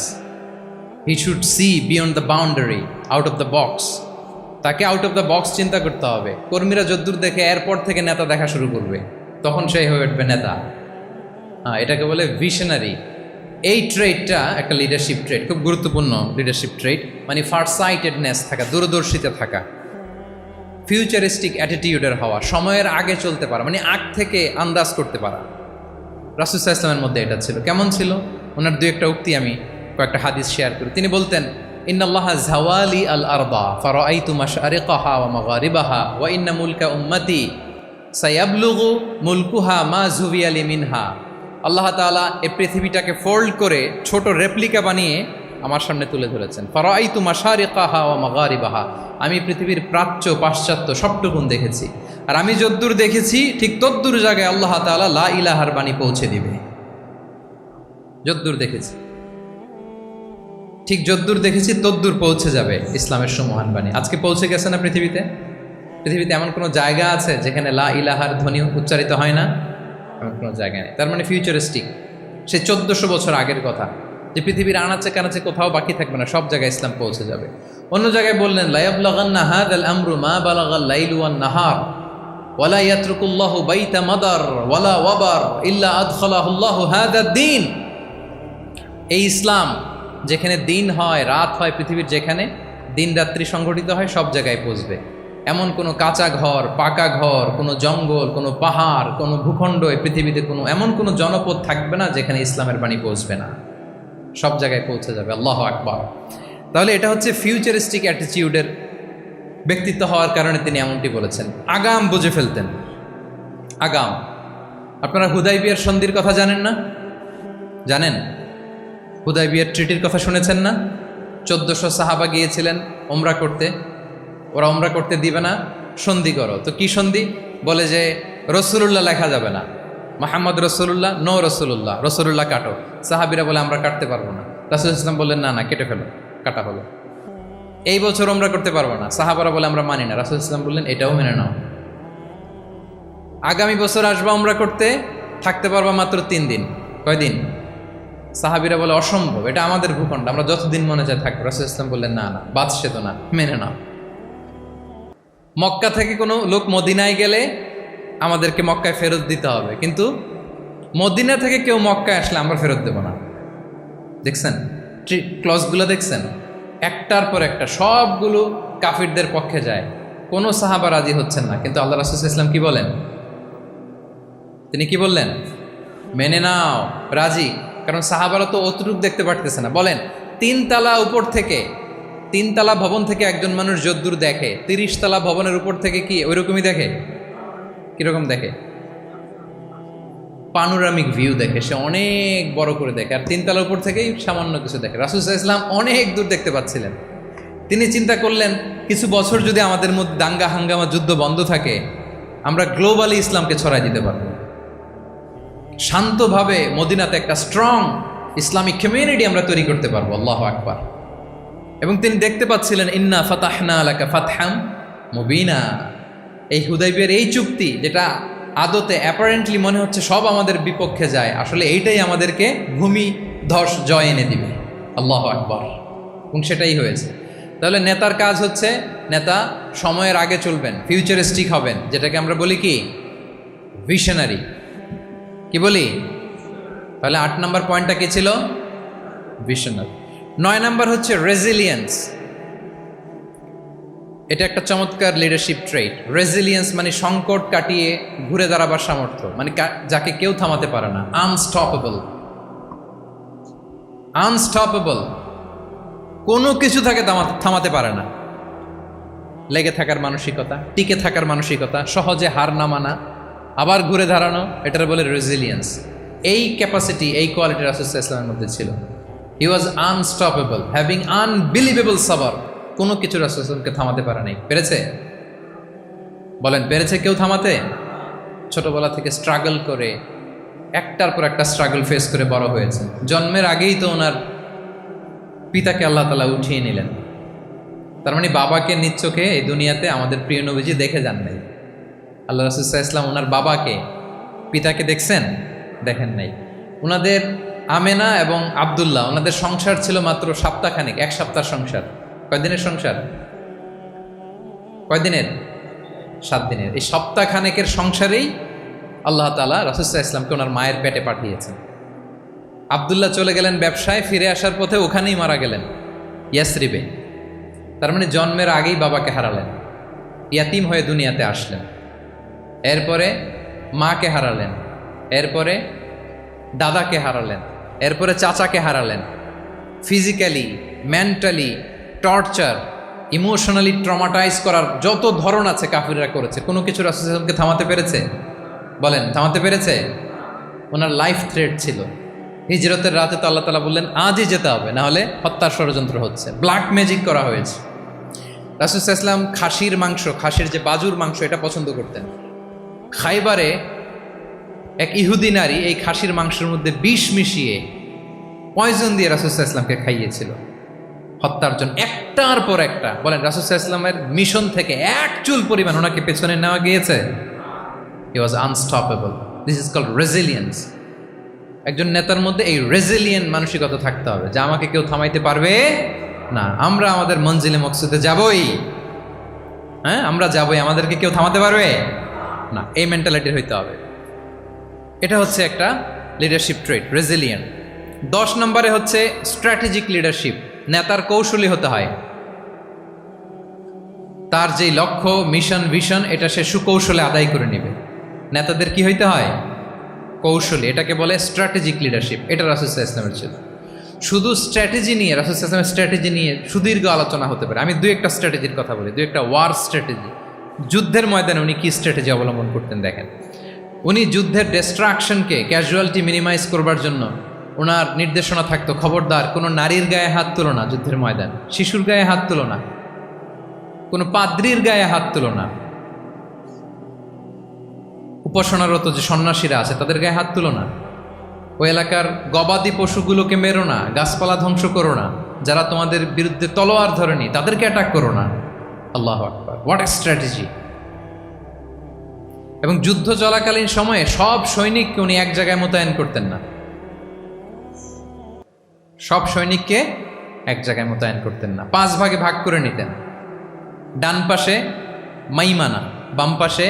He should see beyond the boundary, out of the box. তাকে আউট অফ দ্য বক্স চিন্তা করতে হবে। কর্মীরা যদ্দূর দেখে এরপর থেকে নেতা দেখা শুরু করবে, তখন সেই হয়ে উঠবে নেতা। এটাকে বলে ভিশনারি। এই ট্রেডটা একটা লিডারশিপ ট্রেড, খুব গুরুত্বপূর্ণ লিডারশিপ ট্রেড, মানে ফারসাইটেডনেস থাকা, দূরদর্শিতা থাকা, ফিউচারিস্টিক অ্যাটিটিউডের হওয়া, সময়ের আগে চলতে পারা, মানে আগ থেকে আন্দাজ করতে পারা। রাসূল সাল্লাল্লাহু আলাইহি ওয়াসাল্লামের মধ্যে এটা ছিল। কেমন ছিল? ওনার দুই একটা উক্তি আমি কয়েকটা হাদিস শেয়ার করি। তিনি বলতেন ইন্নাল্লাহা যাওয়ালি আল আরদা ফারাআইতু মাশআরিকাহা ওয়া মাগারিবাহা ওয়া ইন্না মুলকা উম্মতি সায়াবলুগু মুলকুহা মা যুবিয়া লি মিনহা। আল্লাহ তাআলা এই পৃথিবীটাকে ফোল্ড করে ছোট রেপ্লিকা বানিয়ে আমার সামনে তুলে ধরেছেন। ফারাআইতু মাশারিকাহা ওয়া মাগারিবাহা, আমি পৃথিবীর প্রাচ্য পাশ্চাত্য সবটুকুন দেখেছি, আর আমি যদ্দূর দেখেছি ঠিক তদ্দূর জায়গায় আল্লাহ তাআলা লা ইলাহার বাণী পৌঁছে দিবে। যদ্দূর দেখেছি, ঠিক যদ্দূর দেখেছি তদ্দূর পৌঁছে যাবে ইসলামের সুমহান বাণী। আজকে পৌঁছে গেছে না পৃথিবীতে? পৃথিবীতে এমন কোনো জায়গা আছে যেখানে লা ইলাহার ধ্বনি উচ্চারিত হয় না? এমন কোনো জায়গা নেই। তার মানে ফিউচারিস্টিক, সে 1400 বছর আগের কথা, যে পৃথিবীর আনাচে কানাচে কোথাও বাকি থাকবে না, সব জায়গায় ইসলাম পৌঁছে যাবে। অন্য জায়গায় বললেন লা ইয়াবলাগান্না হাযাল আমরু মা বালাগাল লাইলু ওয়ান নাহার ওয়ালা ইয়াতরুকুল্লাহু বাইতা মাদার ওয়ালা ওয়াবার ইল্লা আদখালাহুল্লাহু হাযাদ দ্বীন। এই ইসলাম যেখানে দিন হয় রাত হয়, পৃথিবীর যেখানে দিন রাত্রি সংঘটিত হয়, সব জায়গায় পৌঁছবে। এমন কোনো কাঁচা ঘর, পাকা ঘর, কোনো জঙ্গল, কোনো পাহাড়, কোনো ভূখণ্ড এই পৃথিবীতে এমন কোনো জনপদ থাকবে না যেখানে ইসলামের বাণী পৌঁছবে না। সব জায়গায় পৌঁছে যাবে। আল্লাহু আকবার। তাহলে এটা হচ্ছে ফিউচারিস্টিক অ্যাটিটিউডের ব্যক্তিত্ব হওয়ার কারণে তিনি এমনটি বলেছেন। আগাম বুঝে ফেলতেন, আগাম। আপনারা হুদাইবিয়ার সন্ধির কথা জানেন না? জানেন? হুদাইবিয়ার ট্রিটির কথা শুনেছেন না? 1400 সাহাবা গিয়েছিলেন ওমরা করতে, ওরা ওমরা করতে দিবে না, সন্ধি করো। তো কি সন্ধি? বলে যে রসুলুল্লাহ লেখা যাবে না, মুহাম্মদ রসুলুল্লাহ, নো রসুলুল্লাহ, রসুলুল্লাহ কাটো। সাহাবিরা বলে আমরা কাটতে পারবো না। রাসূল ইসলাম বললেন না না, কেটে ফেলো, কাটা হলো। এই বছর ওমরা করতে পারবো না, সাহাবারা বলে আমরা মানি না। রাসূল ইসলাম বললেন এটাও মেনে নাও। আগামী বছর আসবা ওমরা করতে, থাকতে পারবা মাত্র 3 দিন। কয়দিন? সাহাবিরা বলে অসম্ভব, এটা আমাদের ভূখণ্ড, আমরা যতদিন মনে চায় থাকবো। রাসূল ইসলাম বললেন না না, বাদশা তো না, মেনে নাও। মক্কা থেকে কোনো লোক মদিনায় গেলে আমাদেরকে মক্কায় ফেরত দিতে হবে, কিন্তু মদিনা থেকে কেউ মক্কায় আসলে আমরা ফেরত দেব না। দেখছেন ক্লজগুলো দেখছেন, একটার পর একটা সবগুলো কাফিরদের পক্ষে যায়। কোনো সাহাবা রাজি হচ্ছেন না, কিন্তু আল্লাহ রাসূল সাল্লাল্লাহু আলাইহি ওয়াসাল্লাম কি বলেন? তিনি কি বললেন? মেনে নাও, রাজি। কারণ সাহাবারা তো অতটুক দেখতে পারতেছে না। বলেন, 3 তালা উপর থেকে, 3 তালা ভবন থেকে একজন মানুষ যদ্দূর দেখে, 30 তালা ভবনের উপর থেকে কি ওইরকমই দেখে? কিরকম দেখে? পানোরামিক ভিউ দেখে, সে অনেক বড় করে দেখে। আর 3 তালার উপর থেকেই সামান্য কিছু দেখে। রাসূল সাল্লাল্লাহু আলাইহি ওয়াসাল্লাম অনেক দূর দেখতে পাচ্ছিলেন। তিনি চিন্তা করলেন, কিছু বছর যদি আমাদের মধ্যে দাঙ্গা হাঙ্গামা যুদ্ধ বন্ধ থাকে, আমরা গ্লোবালি ইসলামকে ছড়াই দিতে পারবো। শান্তভাবে মদিনাতে একটা স্ট্রং ইসলামিক কমিউনিটি আমরা তৈরি করতে পারবো। আল্লাহু আকবার। এবং তিনি দেখতে পাচ্ছিলেন, ইন্না ফাতাহনা লাকা ফাতহাম মুবিনা, এই হুদাইবিয়ার এই চুক্তি, যেটা আদতে অ্যাপারেন্টলি মনে হচ্ছে সব আমাদের বিপক্ষে যায়, আসলে এইটাই আমাদেরকে ভূমি ধস জয় এনে দিবে। আল্লাহু আকবার। এবং সেটাই হয়েছে। তাহলে নেতার কাজ হচ্ছে, নেতা সময়ের আগে চলবেন, ফিউচারিস্টিক হবেন, যেটাকে আমরা বলি কি ভিশনারি। কি বলি? তাহলে 8 নম্বর পয়েন্টটা কি ছিল? ভিশনারি। 9 নম্বর হচ্ছে রেজিলিয়েন্স। এটা একটা চমৎকার লিডারশিপ ট্রেট। রেজিলিয়েন্স মানে সংকট কাটিয়ে ঘুরে দাঁড়াবার সামর্থ্য, মানে যাকে কেউ থামাতে পারে না। আনস্টপেবল, আনস্টপেবল, কোনো কিছু তাকে থামাতে পারে না। লেগে থাকার মানসিকতা, টিকে থাকার মানসিকতা, সহজে হার না মানা, আবার ঘুরে দাঁড়ানো, এটার বলে রেজিলিয়েন্স। এই ক্যাপাসিটি, এই কোয়ালিটি রাসূল সাল্লাল্লাহু আলাইহি ওয়াসাল্লামের মধ্যে ছিল। হি ওয়াজ আনস্টপেবল, হ্যাভিং আনবিলিভেবল সাবর। কোনো কিছু রাসূল সাল্লাল্লাহু আলাইহি ওয়াসাল্লামকে থামাতে পারে নাই। পেরেছে? বলেন, পেরেছে কেউ থামাতে? ছোটবেলা থেকে স্ট্রাগল করে, একটার পর একটা স্ট্রাগল ফেস করে বড় হয়েছে। জন্মের আগেই তো ওনার পিতাকে আল্লাহ তাআলা উঠিয়ে নিলেন। তার মানে বাবাকে নিজ চোখে এই দুনিয়াতে আমাদের প্রিয় নবীজি দেখে যান নাই। আল্লাহ রাসূল সাল্লাল্লাহু আলাইহি ওয়াসাল্লাম ওনার বাবাকে, পিতাকে দেখছেন? দেখেন নাই। ওনাদের আমেনা এবং আব্দুল্লাহ, ওনাদের সংসার ছিল মাত্র সপ্তাহখানেক, 1 সপ্তাহ সংসার। কয়দিনের সংসার? কয়দিনের? 7 দিনের। এই সপ্তাহখানেকের সংসারেই আল্লাহ তাআলা রাসূল সাল্লাল্লাহু আলাইহি ওয়াসাল্লামকে ওনার মায়ের পেটে পাঠিয়েছেন। আব্দুল্লাহ চলে গেলেন ব্যবসায়, ফিরে আসার পথে ওখানেই মারা গেলেন, ইয়াসরিবে। তার মানে জন্মের আগেই বাবাকে হারালেন, ইয়াতিম হয়ে দুনিয়াতে আসলেন। এরপরে মাকে হারালেন, এরপরে দাদাকে হারালেন, এরপরে চাচাকে হারালেন। Physically, mentally torture, emotionally traumatise করার যত ধরন আছে কাফিররা করেছে। কোনো কিছু রাসূল সাল্লাল্লাহু আলাইহি ওয়াসাল্লামকে থামাতে পেরেছে? বলেন, থামাতে পেরেছে? ওনার লাইফ থ্রেট ছিল। হিজরতের রাতে তো আল্লাহ তাআলা বললেন, আজই যেতে হবে, না হলে হত্যার ষড়যন্ত্র হচ্ছে, ব্ল্যাক ম্যাজিক করা হয়েছে। রাসূল সাল্লাল্লাহু আলাইহি ওয়াসাল্লাম খাসির মাংস, খাসির যে বাজুর মাংস, এটা পছন্দ করতেন। খাইবারে এক ইহুদি নারী এই খাসির মাংসের মধ্যে বিষ মিশিয়ে, পয়জন দিয়ে রাসূল সাল্লাল্লাহু আলাইহি ওয়াসাল্লামকে খাইয়েছিল হত্যার জন্য, একটার পর একটা। বলেন, রাসূল সাল্লাল্লাহু আলাইহি ওয়াসাল্লামের মিশন থেকে এক চুল পরিমাণ ওনাকে পেছনে নেওয়া গিয়েছে? He was unstoppable. This is called resilience. একজন নেতার মধ্যে এই রেজিলিয়েন্ট মানসিকতা থাকতে হবে, যে আমাকে কেউ থামাইতে পারবে না, আমরা আমাদের মঞ্জিলে মকসুদে যাবই। হ্যাঁ, আমরা যাবই, আমাদেরকে কেউ থামাতে পারবে না, এই মেন্টালিটির হইতে হবে। এটা হচ্ছে একটা লিডারশিপ ট্রেট, রেজিলিয়েন্ট। 10 নম্বরে হচ্ছে স্ট্র্যাটেজিক লিডারশিপ। নেতার কৌশলী হতে হয়। তার যেই লক্ষ্য, মিশন, ভিশন, এটা সে সুকৌশলে আদায় করে নেবে। নেতাদের কি হইতে হয়? কৌশলী। এটাকে বলে স্ট্র্যাটেজিক লিডারশিপ। এটা রাসূল সাল্লাল্লাহু আলাইহি ওয়াসাল্লামের ছিল। শুধু স্ট্র্যাটেজি নিয়ে, রাসূল সাল্লাল্লাহু আলাইহি ওয়াসাল্লামের স্ট্র্যাটেজি নিয়ে সুদীর্ঘ আলোচনা হতে পারে। আমি 2-1টা স্ট্র্যাটেজির কথা বলি, 2-1টা ওয়ার স্ট্র্যাটেজি। যুদ্ধের ময়দানে উনি কি স্ট্র্যাটেজি অবলম্বন করতেন দেখেন। উনি যুদ্ধের ডিস্ট্রাকশনকে, ক্যাজুয়ালিটি মিনিমাইজ করবার জন্য ওনার নির্দেশনা থাকতো, খবরদার কোনো নারীর গায়ে হাত তুলো না যুদ্ধের ময়দান, শিশুর গায়ে হাত তুলো না, কোনো পাদ্রীর গায়ে হাত তুলো না, উপাসনারত যে সন্ন্যাসীরা আছে তাদের গায়ে হাত তুলো না, ওই এলাকার গবাদি পশুগুলোকে মেরো না, গাছপালা ধ্বংস করো না, যারা তোমাদের বিরুদ্ধে তলোয়ার ধরেনি তাদেরকে অ্যাটাক করো না। আল্লাহু আকবার, হোয়াট এ স্ট্র্যাটেজি! এবং যুদ্ধ চলাকালীন সময়ে সব সৈনিককে উনি এক জায়গায় মোতায়েন করতেন না, সব সৈনিককে এক জায়গায় মোতায়েন করতেন না, 5 ভাগে ভাগ করে নিতেন। ডান পাশে মাইমানা, বাম পাশে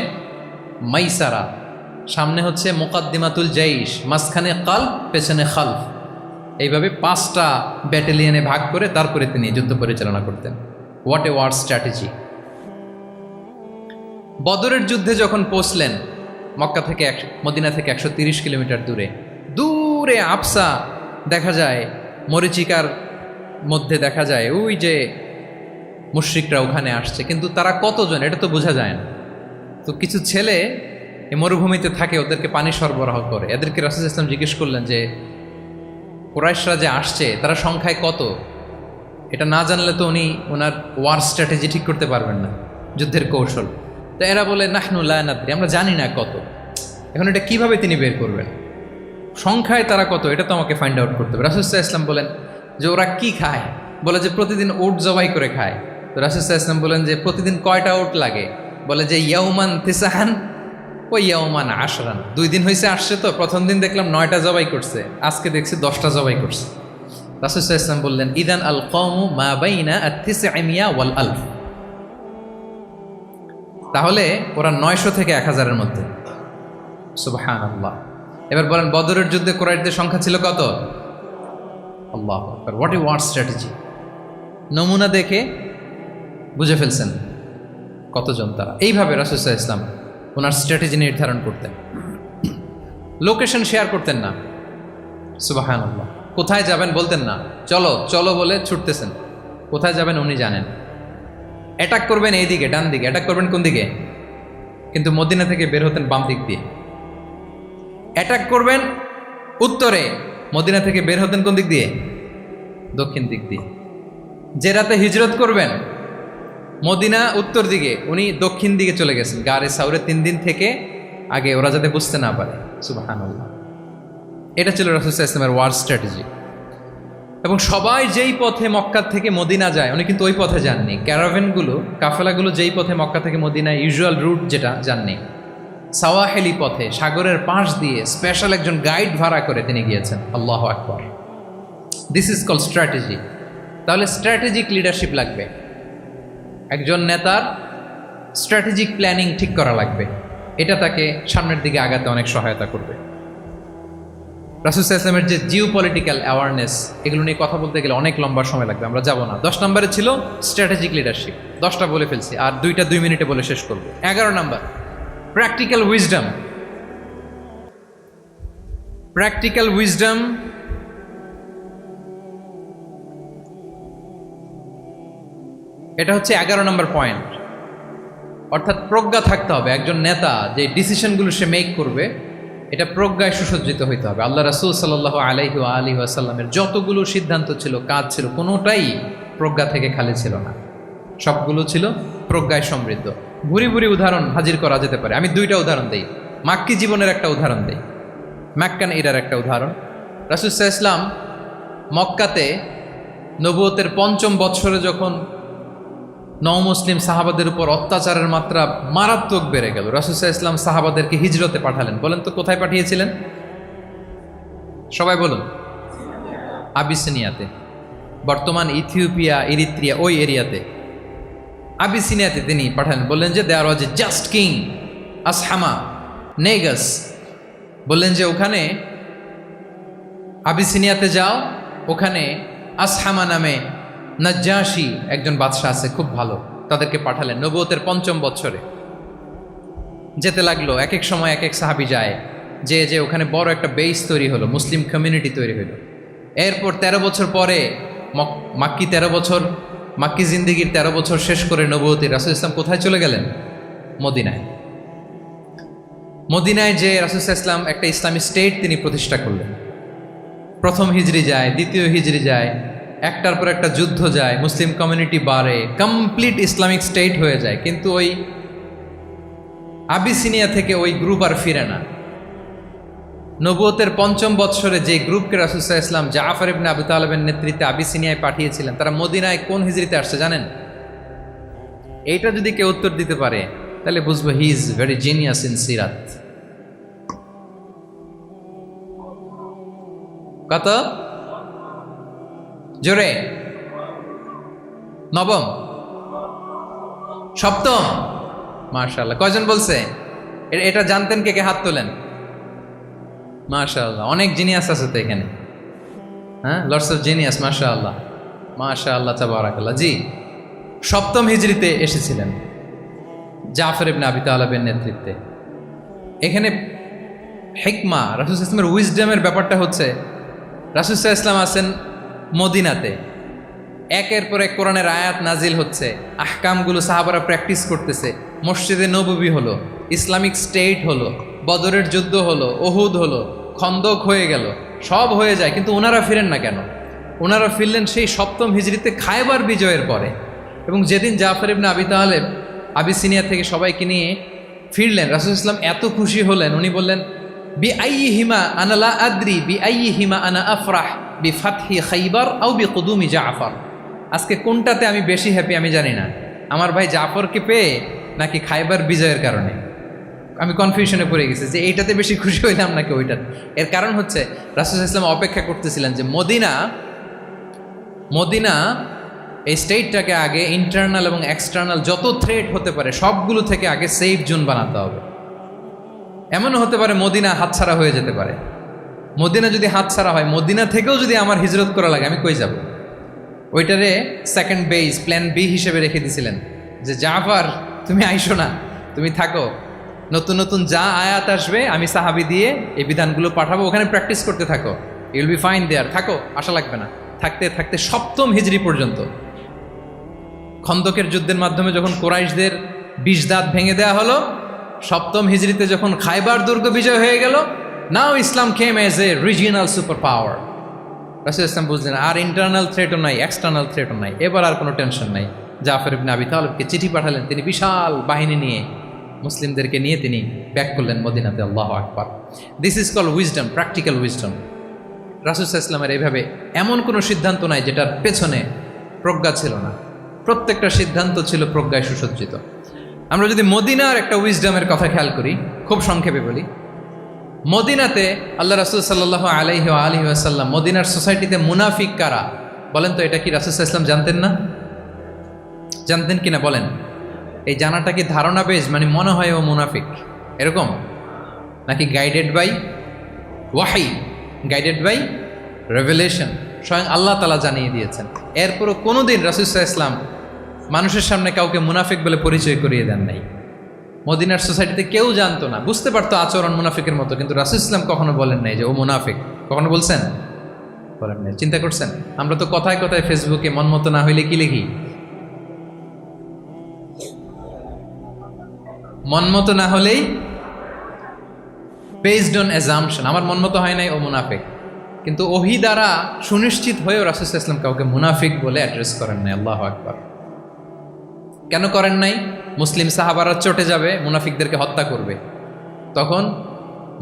মাইসারা, সামনে হচ্ছে মুকাদ্দিমাতুল জাইশ, মাঝখানে কালব, পেছনে খালফ, এইভাবে 5টা ব্যাটালিয়নে ভাগ করে তারপরে তিনি যুদ্ধ পরিচালনা করতেন। What a war strategy! বদরের যুদ্ধে যখন পৌঁছলেন, মক্কা থেকে মদিনা থেকে 130 কিলোমিটার দূরে, দূরে আফসা দেখা যায়, মরিচিকার মধ্যে দেখা যায় ওই যে মুশরিকরা ওখানে আসছে, কিন্তু তারা কতজন এটা তো বোঝা যায় না। তো কিছু ছেলে এই মরুভূমিতে থাকে, ওদেরকে পানি সরবরাহ করে। এদেরকে রাসূল সাল্লাল্লাহু আলাইহি ওয়াসাল্লাম জিজ্ঞেস করলেন যে কুরাইশরা যে আসছে তারা সংখ্যায় কত? এটা না জানলে তো উনি ওনার ওয়ার স্ট্র্যাটেজি ঠিক করতে পারবেন না, যুদ্ধের কৌশল। তো এরা বলে নাহনু লা নাদরি, আমরা জানি না কত। এখন এটা কিভাবে তিনি বের করবেন? সংখ্যায় তারা কত এটা তো আমাকে ফাইন্ড আউট করতে হবে। রাসূল সাল্লাল্লাহু আলাইহি ওয়াসাল্লাম বলেন যে ওরা কি খায়? বলে যে প্রতিদিন উট জবাই করে খায়। তো রাসূল সাল্লাল্লাহু আলাইহি ওয়াসাল্লাম বলেন যে প্রতিদিন কয়টা উট লাগে? বলে যে ইয়াউমান তিসআন ওই ইয়াউমান আশরান। 2 দিন হয়েছে আসছে, তো প্রথম দিন দেখলাম 9টা জবাই করছে, আজকে দেখছি 10টা জবাই করছে। রাসূল সাল্লাল্লাহু আলাইহি ওয়াসাল্লাম বললেন ইদান আল কওমু মা বাইনা আত-তিসআমিয়া ওয়াল আলফ। তাহলে ওরা 900 থেকে 1000 এর মধ্যে। সুবহানাল্লাহ। এবার বলেন বদরের যুদ্ধে কুরাইশদের সংখ্যা ছিল কত? আল্লাহু আকবার। What a war strategy! নমুনা দেখে বুঝে ফেলছেন কতজন তারা। এইভাবে রাসূল সাল্লাল্লাহু আলাইহি ওয়াসাল্লাম ওনার স্ট্র্যাটেজি নির্ধারণ করতেন। লোকেশন শেয়ার করতেন না। সুবহানাল্লাহ। কোথায় যাবেন বলতেন না, চলো চলো বলে ছুটতেছেন। কোথায় যাবেন উনি জানেন। অ্যাটাক করবেন এই দিকে, ডান দিকে। অ্যাটাক করবেন কোন দিকে? কিন্তু মদিনা থেকে বের হতেন বাম দিক দিয়ে। অ্যাটাক করবেন উত্তরে, মদিনা থেকে বের হতেন কোন দিক দিয়ে? দক্ষিণ দিক দিয়ে। যে রাতে হিজরত করবেন, মদিনা উত্তর দিকে, উনি দক্ষিণ দিকে চলে গেছেন গারে সাউরে 3 দিন থেকে আগে, ওরা যাতে বুঝতে না পারে। সুবহানাল্লাহ। এটা ছিল রাসূল সাল্লাল্লাহু আলাইহি ওয়াসাল্লামের ওয়ার স্ট্র্যাটেজি। এবং সবাই যেই পথে মক্কা থেকে মদিনা যায়, উনি কিন্তু ওই পথে যাননি। ক্যারাভেনগুলো, কাফেলাগুলো যেই পথে মক্কা থেকে মদিনায় ইউজুয়াল রুট যেটা, যাননি। সাওয়াহেলি পথে, সাগরের পাশ দিয়ে স্পেশাল একজন গাইড ভাড়া করে তিনি গিয়েছেন। আল্লাহু আকবার। This is call strategy. তাহলে স্ট্র্যাটেজিক লিডারশিপ লাগবে। একজন নেতার স্ট্র্যাটেজিক প্ল্যানিং ঠিক করা লাগবে। এটা তাকে সামনের দিকে আগাতে অনেক সহায়তা করবে। রাসূল সাল্লাল্লাহু আলাইহি ওয়াসাল্লামের যে জিও পলিটিক্যাল অ্যাওয়ারনেস, এগুলো নিয়ে কথা বলতে গেলে অনেক লম্বা সময় লাগবে, আমরা যাব না। 10 নম্বরে ছিল স্ট্র্যাটেজিক লিডারশিপ, 10টা বলে ফেলছি, আর 2টা 2 মিনিটে বলে শেষ করব। 11 নম্বর প্র্যাকটিক্যাল উইজডম। প্র্যাকটিক্যাল উইজডম এটা হচ্ছে 11 নম্বর পয়েন্ট। অর্থাৎ প্রজ্ঞা থাকতে হবে। একজন নেতা যে ডিসিশনগুলো সে মেক করবে, এটা প্রজ্ঞায় সুসজ্জিত হইতে হবে। আল্লাহ রাসূল সাল্লাল্লাহু আলাইহি ওয়া আলিহি ওয়াসাল্লামের যতগুলো সিদ্ধান্ত ছিল, কাজ ছিল, কোনোটাই প্রজ্ঞা থেকে খালি ছিল না, সবগুলো ছিল প্রজ্ঞায় সমৃদ্ধ। ভুরি ভুরি উদাহরণ হাজির করা যেতে পারে। আমি 2টা উদাহরণ দেই। মাক্কি জীবনের একটা উদাহরণ দেই, মক্কান এরার একটা উদাহরণ। রাসূল সাল্লাল্লাহু আলাইহি ওয়াসাল্লাম মক্কাতে নবুয়তের 5ম বৎসরে যখন নও-মুসলিম সাহাবাদের উপর অত্যাচারের মাত্রা মারাত্মক বেড়ে গেল, রাসূল সাল্লাল্লাহু আলাইহি ওয়াসাল্লাম সাহাবাদেরকে হিজরতে পাঠালেন। বলেন তো কোথায় পাঠিয়েছিলেন? সবাই বলুন। আবিসিনিয়াতে, বর্তমান ইথিওপিয়া, ইরিত্রিয়া, ওই এরিয়াতে, আবিসিনিয়াতে তিনি পাঠালেন। বললেন যে দেয়ার ওয়াজ এ জাস্ট কিং আসহামা নেগাস। বললেন যে ওখানে আবিসিনিয়াতে যাও, ওখানে আসহামা নামে নাজ্জাশী একজন বাদশাহ আছে, খুব ভালো। তাদেরকে পাঠালেন নবুয়তের 5ম বৎসরে। যেতে লাগলো, এক এক সময় এক এক সাহাবী যায়, যে ওখানে বড় একটা বেস তৈরি হলো, মুসলিম কমিউনিটি তৈরি হলো। এরপর 13 বছর পরে মাক্কি 13 বছর, মাক্কি জিন্দিগির 13 বছর শেষ করে নবুয়তের রাসূল ইসলাম কোথায় চলে গেলেন? মদিনায়। মদিনায় যে রাসূল ইসলাম একটা ইসলামী স্টেট তিনি প্রতিষ্ঠা করলেন। প্রথম হিজরি যায়, দ্বিতীয় হিজরি যায়, একটার পর একটা যুদ্ধ যায়, মুসলিম কমিউনিটি বাড়ে, কমপ্লিট ইসলামিক স্টেট হয়ে যায়। কিন্তু ওই আবিসিনিয়া থেকে ওই গ্রুপ আর ফিরে না। নবুয়তের 5ম বৎসরে যে গ্রুপকে রাসূল সাল্লাল্লাহু আলাইহি ওয়াসাল্লাম জাফর ইবনে আবু তালেবের নেতৃত্বে আবিসিনিয়ায় পাঠিয়েছিলেন, তারা মদিনায় কোন হিজরিতে আসছে জানেন? এইটা যদি কেউ উত্তর দিতে পারে তাহলে বুঝবো he is very genius in সিরাত। কত জোরে? 9ম, 7ম? মাশাআল্লাহ। কয়জন বলছে? এটা জানতেন? কে কে হাত তোলেন? মাশাআল্লাহ, অনেক জিনিয়াস আছে তো এখানে। হ্যাঁ, লটস অফ জিনিয়াস, মাশাআল্লাহ মাশাআল্লাহ তাবারাকাল্লাহ। জি, সপ্তম হিজরিতে এসেছিলেন জাফর ইবনে আবি তালেবের নেতৃত্বে। এখানে হিকমা, রাসূল সাল্লাল্লাহু আলাইহি ওয়াসাল্লামের উইজডমের ব্যাপারটা হচ্ছে, রাসূল সাল্লাল্লাহু আলাইহি ওয়াসাল্লাম আছেন মদিনাতে, একের পর এক কোরআনের আয়াত নাজিল হচ্ছে, আহকামগুলো সাহাবারা প্র্যাকটিস করতেছে, মসজিদে নববী হলো, ইসলামিক স্টেট হলো, বদরের যুদ্ধ হলো, ওহুদ হলো, খন্দক হয়ে গেল, সব হয়ে যায়, কিন্তু ওনারা ফিরেন না কেন? ওনারা ফিরলেন সেই সপ্তম হিজরিতে খায়বার বিজয়ের পরে। এবং যেদিন জাফর ইবনে আবি তালেব আবিসিনিয়া থেকে সবাইকে নিয়ে ফিরলেন, রাসূল ইসলাম এত খুশি হলেন, উনি বললেন, বি আইয়িহিমা আনা লা আদরি বি আইয়িহিমা আনা আফরাহ বি ফাতহি খাইবার আও বি কুদুমি জাফর। আজকে কোনটাতে আমি বেশি হ্যাপি আমি জানি না, আমার ভাই জাফরকে পেয়ে নাকি খাইবার বিজয়ের কারণে। আমি কনফিউশনে পড়ে গেছি যে এইটাতে বেশি খুশি হইলাম নাকি ওইটাতে। এর কারণ হচ্ছে রাসূল ইসলাম অপেক্ষা করতেছিলেন যে মদিনা এই স্টেটটাকে আগে ইন্টারনাল এবং এক্সটার্নাল যত থ্রেট হতে পারে সবগুলো থেকে আগে সেফ জোন বানাতে হবে। এমনও হতে পারে মদিনা হাতছাড়া হয়ে যেতে পারে। মদিনা যদি হাতছাড়া হয়, মদিনা থেকেও যদি আমার হিজরত করা লাগে, আমি কই যাব? ওইটারে সেকেন্ড বেস, প্ল্যান বি হিসেবে রেখে দিছিলেন যে জাফর তুমি আইসো না, তুমি থাকো, নতুন নতুন যা আয়াত আসবে আমি সাহাবি দিয়ে এই বিধানগুলো পাঠাবো, ওখানে প্র্যাকটিস করতে থাকো, ইউল বি ফাইন দেয়ার, থাকো, আশা লাগবে না। থাকতে থাকতে সপ্তম হিজরি পর্যন্ত, খন্দকের যুদ্ধের মাধ্যমে যখন কুরাইশদের 20 দাঁত ভেঙে দেওয়া হলো, সপ্তম হিজরিতে যখন খাইবার দুর্গ বিজয় হয়ে গেল, now Islam came as a regional super power. রাসূল ইসলাম বুঝলেন আর ইন্টারনাল থ্রেটও নাই, এক্সটার্নাল থ্রেটও নাই, এবার আর কোনো টেনশন নাই। জাফর ইবনে আবি তালেবকে চিঠি পাঠালেন, তিনি বিশাল বাহিনী নিয়ে, মুসলিমদেরকে নিয়ে তিনি ব্যাক করলেন মদিনাতে। আল্লাহু আকবার। This is call wisdom, practical wisdom. রাসূল সাল্লাল্লাহু আলাইহি ওয়াসাল্লামের এইভাবে এমন কোনো সিদ্ধান্ত নাই যেটার পেছনে প্রজ্ঞা ছিল না, প্রত্যেকটা সিদ্ধান্ত ছিল প্রজ্ঞায় সুসজ্জিত। আমরা যদি মদিনার একটা উইজডমের কথা খেয়াল করি, খুব সংক্ষেপে বলি, মদিনাতে আল্লাহ রাসূল সাল্লাল্লাহু আলাইহি ওয়া আলিহি ওয়াসাল্লাম, মদিনার সোসাইটিতে মুনাফিক কারা বলেন তো? এটা কি রাসূল সাল্লাল্লাহু আলাইহি ওয়াসাল্লাম জানতেন না? জানতেন কিনা বলেন? এই জানাটা কি ধারণা বেশ, মানে মনে হয় ও মুনাফিক এরকম, নাকি গাইডেড বাই ওয়াহি, গাইডেড বাই রেভেলেশন? স্বয়ং আল্লাহ তাআলা জানিয়ে দিয়েছেন। এরপরও কোনোদিন রাসূল সাল্লাল্লাহু আলাইহি ওয়াসাল্লাম মানুষের সামনে কাউকে মুনাফিক বলে পরিচয় করিয়ে দেন নাই। মদিনার সোসাইটিতে কেউ জানতো না, বুঝতে পারতো আচরণ মুনাফিকের মতো, কিন্তু রাসূল ইসলাম কখনো বলেন নাই যে ও মুনাফিক। কখনো বলছেন? বলেন নাই। চিন্তা করছেন? আমরা তো কথায় কথায় ফেসবুকে মন মতো না হইলে কি লিখি? মন মতো না হলেই বেসড অন অ্যাজাম্পশন, আমার মন মতো হয় নাই, ও মুনাফিক। কিন্তু ওহী দ্বারা সুনিশ্চিত হয়েও রাসূল সাল্লাল্লাহু আলাইহি ওয়াসাল্লাম কাউকে মুনাফিক বলে অ্যাড্রেস করেন নাই। আল্লাহু আকবার। কেন করেন নাই? মুসলিম সাহাবারা চটে যাবে, মুনাফিকদেরকে হত্যা করবে, তখন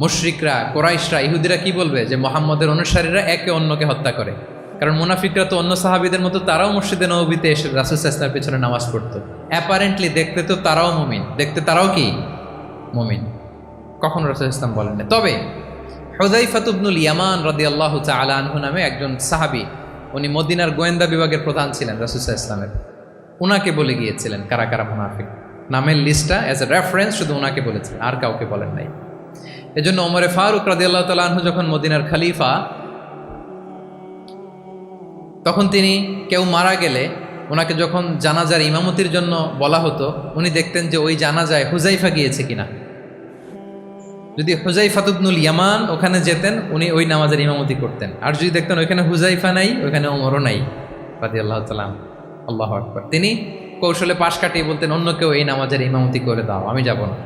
মুশরিকরা, কোরাইশরা, ইহুদিরা কি বলবে? যে মুহাম্মদের অনুসারীরা একে অন্যকে হত্যা করে। কারণ মুনাফিকরা তো অন্য সাহাবীদের মতো তারাও মসজিদে নববীতে এসে রাসূল সাল্লাল্লাহু আলাইহি ওয়াসাল্লামের পেছনে নামাজ পড়তো। অ্যাপারেন্টলি দেখতে তো তারাও মুমিন, দেখতে তারাও কি মুমিন। কখনো রাসূল ইসলাম বলেন না। তবে হুযায়ফা ইবনুল ইয়ামান রাদিয়াল্লাহু তাআলা আনহু নামে একজন সাহাবী, উনি মদিনার গোয়েন্দা বিভাগের প্রধান ছিলেন রাসূল সাল্লাল্লাহু আলাইহি ওয়াসাল্লামের, উনাকে বলে গিয়েছিলেন কারা কারা মুনাফিক। নামের লিস্টটা অ্যাজ এ রেফারেন্স শুধু ওনাকে বলেছেন, আর কাউকে বলেন নাই। এজন্য ওমরে ফারুক রাদিয়াল্লাহু তাআলা আনহু যখন মদিনার খলিফা, তখন তিনি কেউ মারা গেলে ওনাকে যখন জানাজার ইমামতির জন্য বলা হতো, উনি দেখতেন যে ওই জানাজায় হুযায়ফা গিয়েছে কিনা। যদি হুযায়ফা ইবনুল ইয়ামান ওখানে যেতেন, উনি ওই নামাজের ইমামতি করতেন। আর যদি দেখতেন ওইখানে হুযায়ফা নাই, ওইখানে ওমরও নাই রাদিয়াল্লাহু তাআলা। আল্লাহু আকবার। তিনি কৌশলে পাশ কাটিয়ে বলতেন, অন্য কেউ এই নামাজের ইমামতি করে দাও, আমি যাব না।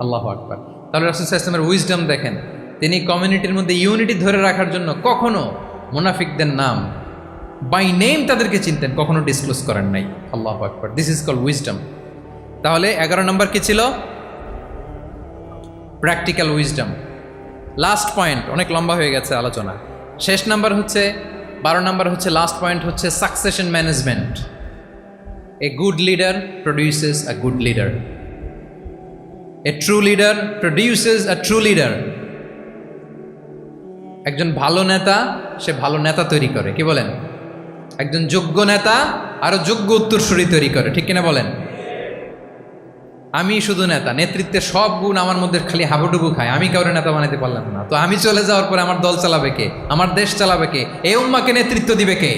আল্লাহু আকবার। তাহলে রাসূল সাল্লাল্লাহু আলাইহি ওয়াসাল্লামের উইজডম দেখেন, তিনি কমিউনিটির মধ্যে ইউনিটি ধরে রাখার জন্য কখনো মুনাফিকদের নাম বাই নেম তাদেরকে চিনতেন, কখনো ডিসক্লোজ করেন নাই। আল্লাহু আকবার। This is called wisdom. তাহলে 11 নম্বর কি ছিল? Practical wisdom. লাস্ট পয়েন্ট, অনেক লম্বা হয়ে গেছে আলোচনা। শেষ নাম্বার হচ্ছে 12 নম্বর হচ্ছে, লাস্ট পয়েন্ট হচ্ছে succession management. A good leader produces a good leader, a true leader produces a true leader. একজন ভালো নেতা সে ভালো নেতা তৈরি করে, কি বলেন? একজন যোগ্য নেতা আরো যোগ্য উত্তরসূরি তৈরি করে, ঠিক কিনা বলেন? আমি শুধু নেতা, নেতৃত্বের সব গুণ আমার মধ্যে খালি হাবুডুবু খায়, আমি কাউরে নেতা বানাইতে পারলাম না। তো আমি চলে যাওয়ার পরে আমার দল চালাবে কে, আমার দেশ চালাবে কে, এই উম্মাকে নেতৃত্ব দিবে কে?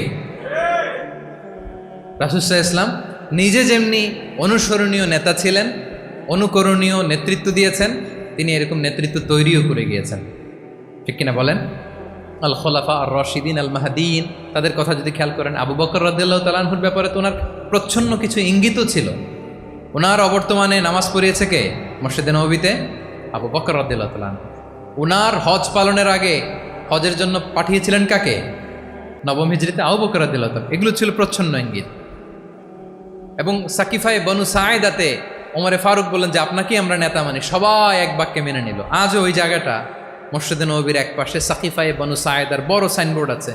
রাসূল সাল্লাল্লাহু আলাইহি ওয়াসাল্লাম নিজে যেমনি অনুসরণীয় নেতা ছিলেন, অনুকরণীয় নেতৃত্ব দিয়েছেন, তিনি এরকম নেতৃত্ব তৈরিও করে গিয়েছেন। ঠিক কিনা বলেন? আল খোলাফা আর রশিদিন আল মাহদিন, তাদের কথা যদি খেয়াল করেন, আবু বকর রাদিয়াল্লাহু তাআলা আনহুর ব্যাপারে তো ওনার প্রচ্ছন্ন কিছু ইঙ্গিতও ছিল। ওনার অবর্তমানে নামাজ পড়িয়েছে কে? মসজিদে নববীতে আবু বকর রাদিয়াল্লাহু তাআলা আনহু। ওনার হজ পালনের আগে হজের জন্য পাঠিয়েছিলেন কাকে? নবম হিজরিতে আবু বকর রাদিয়াল্লাহু তাআলা। এগুলো ছিল প্রচ্ছন্ন ইঙ্গিত। এবং সাকিফায়ে বনু সাঈদাতে ওমরে ফারুক বললেন যে আপনাকেই আমরা নেতা মানি, সবাই এক বাক্যে মেনে নিল। আজও ওই জায়গাটা মসজিদে নববীর এক পাশে সাকিফায়ে বনু সাঈদার বড় সাইনবোর্ড আছে,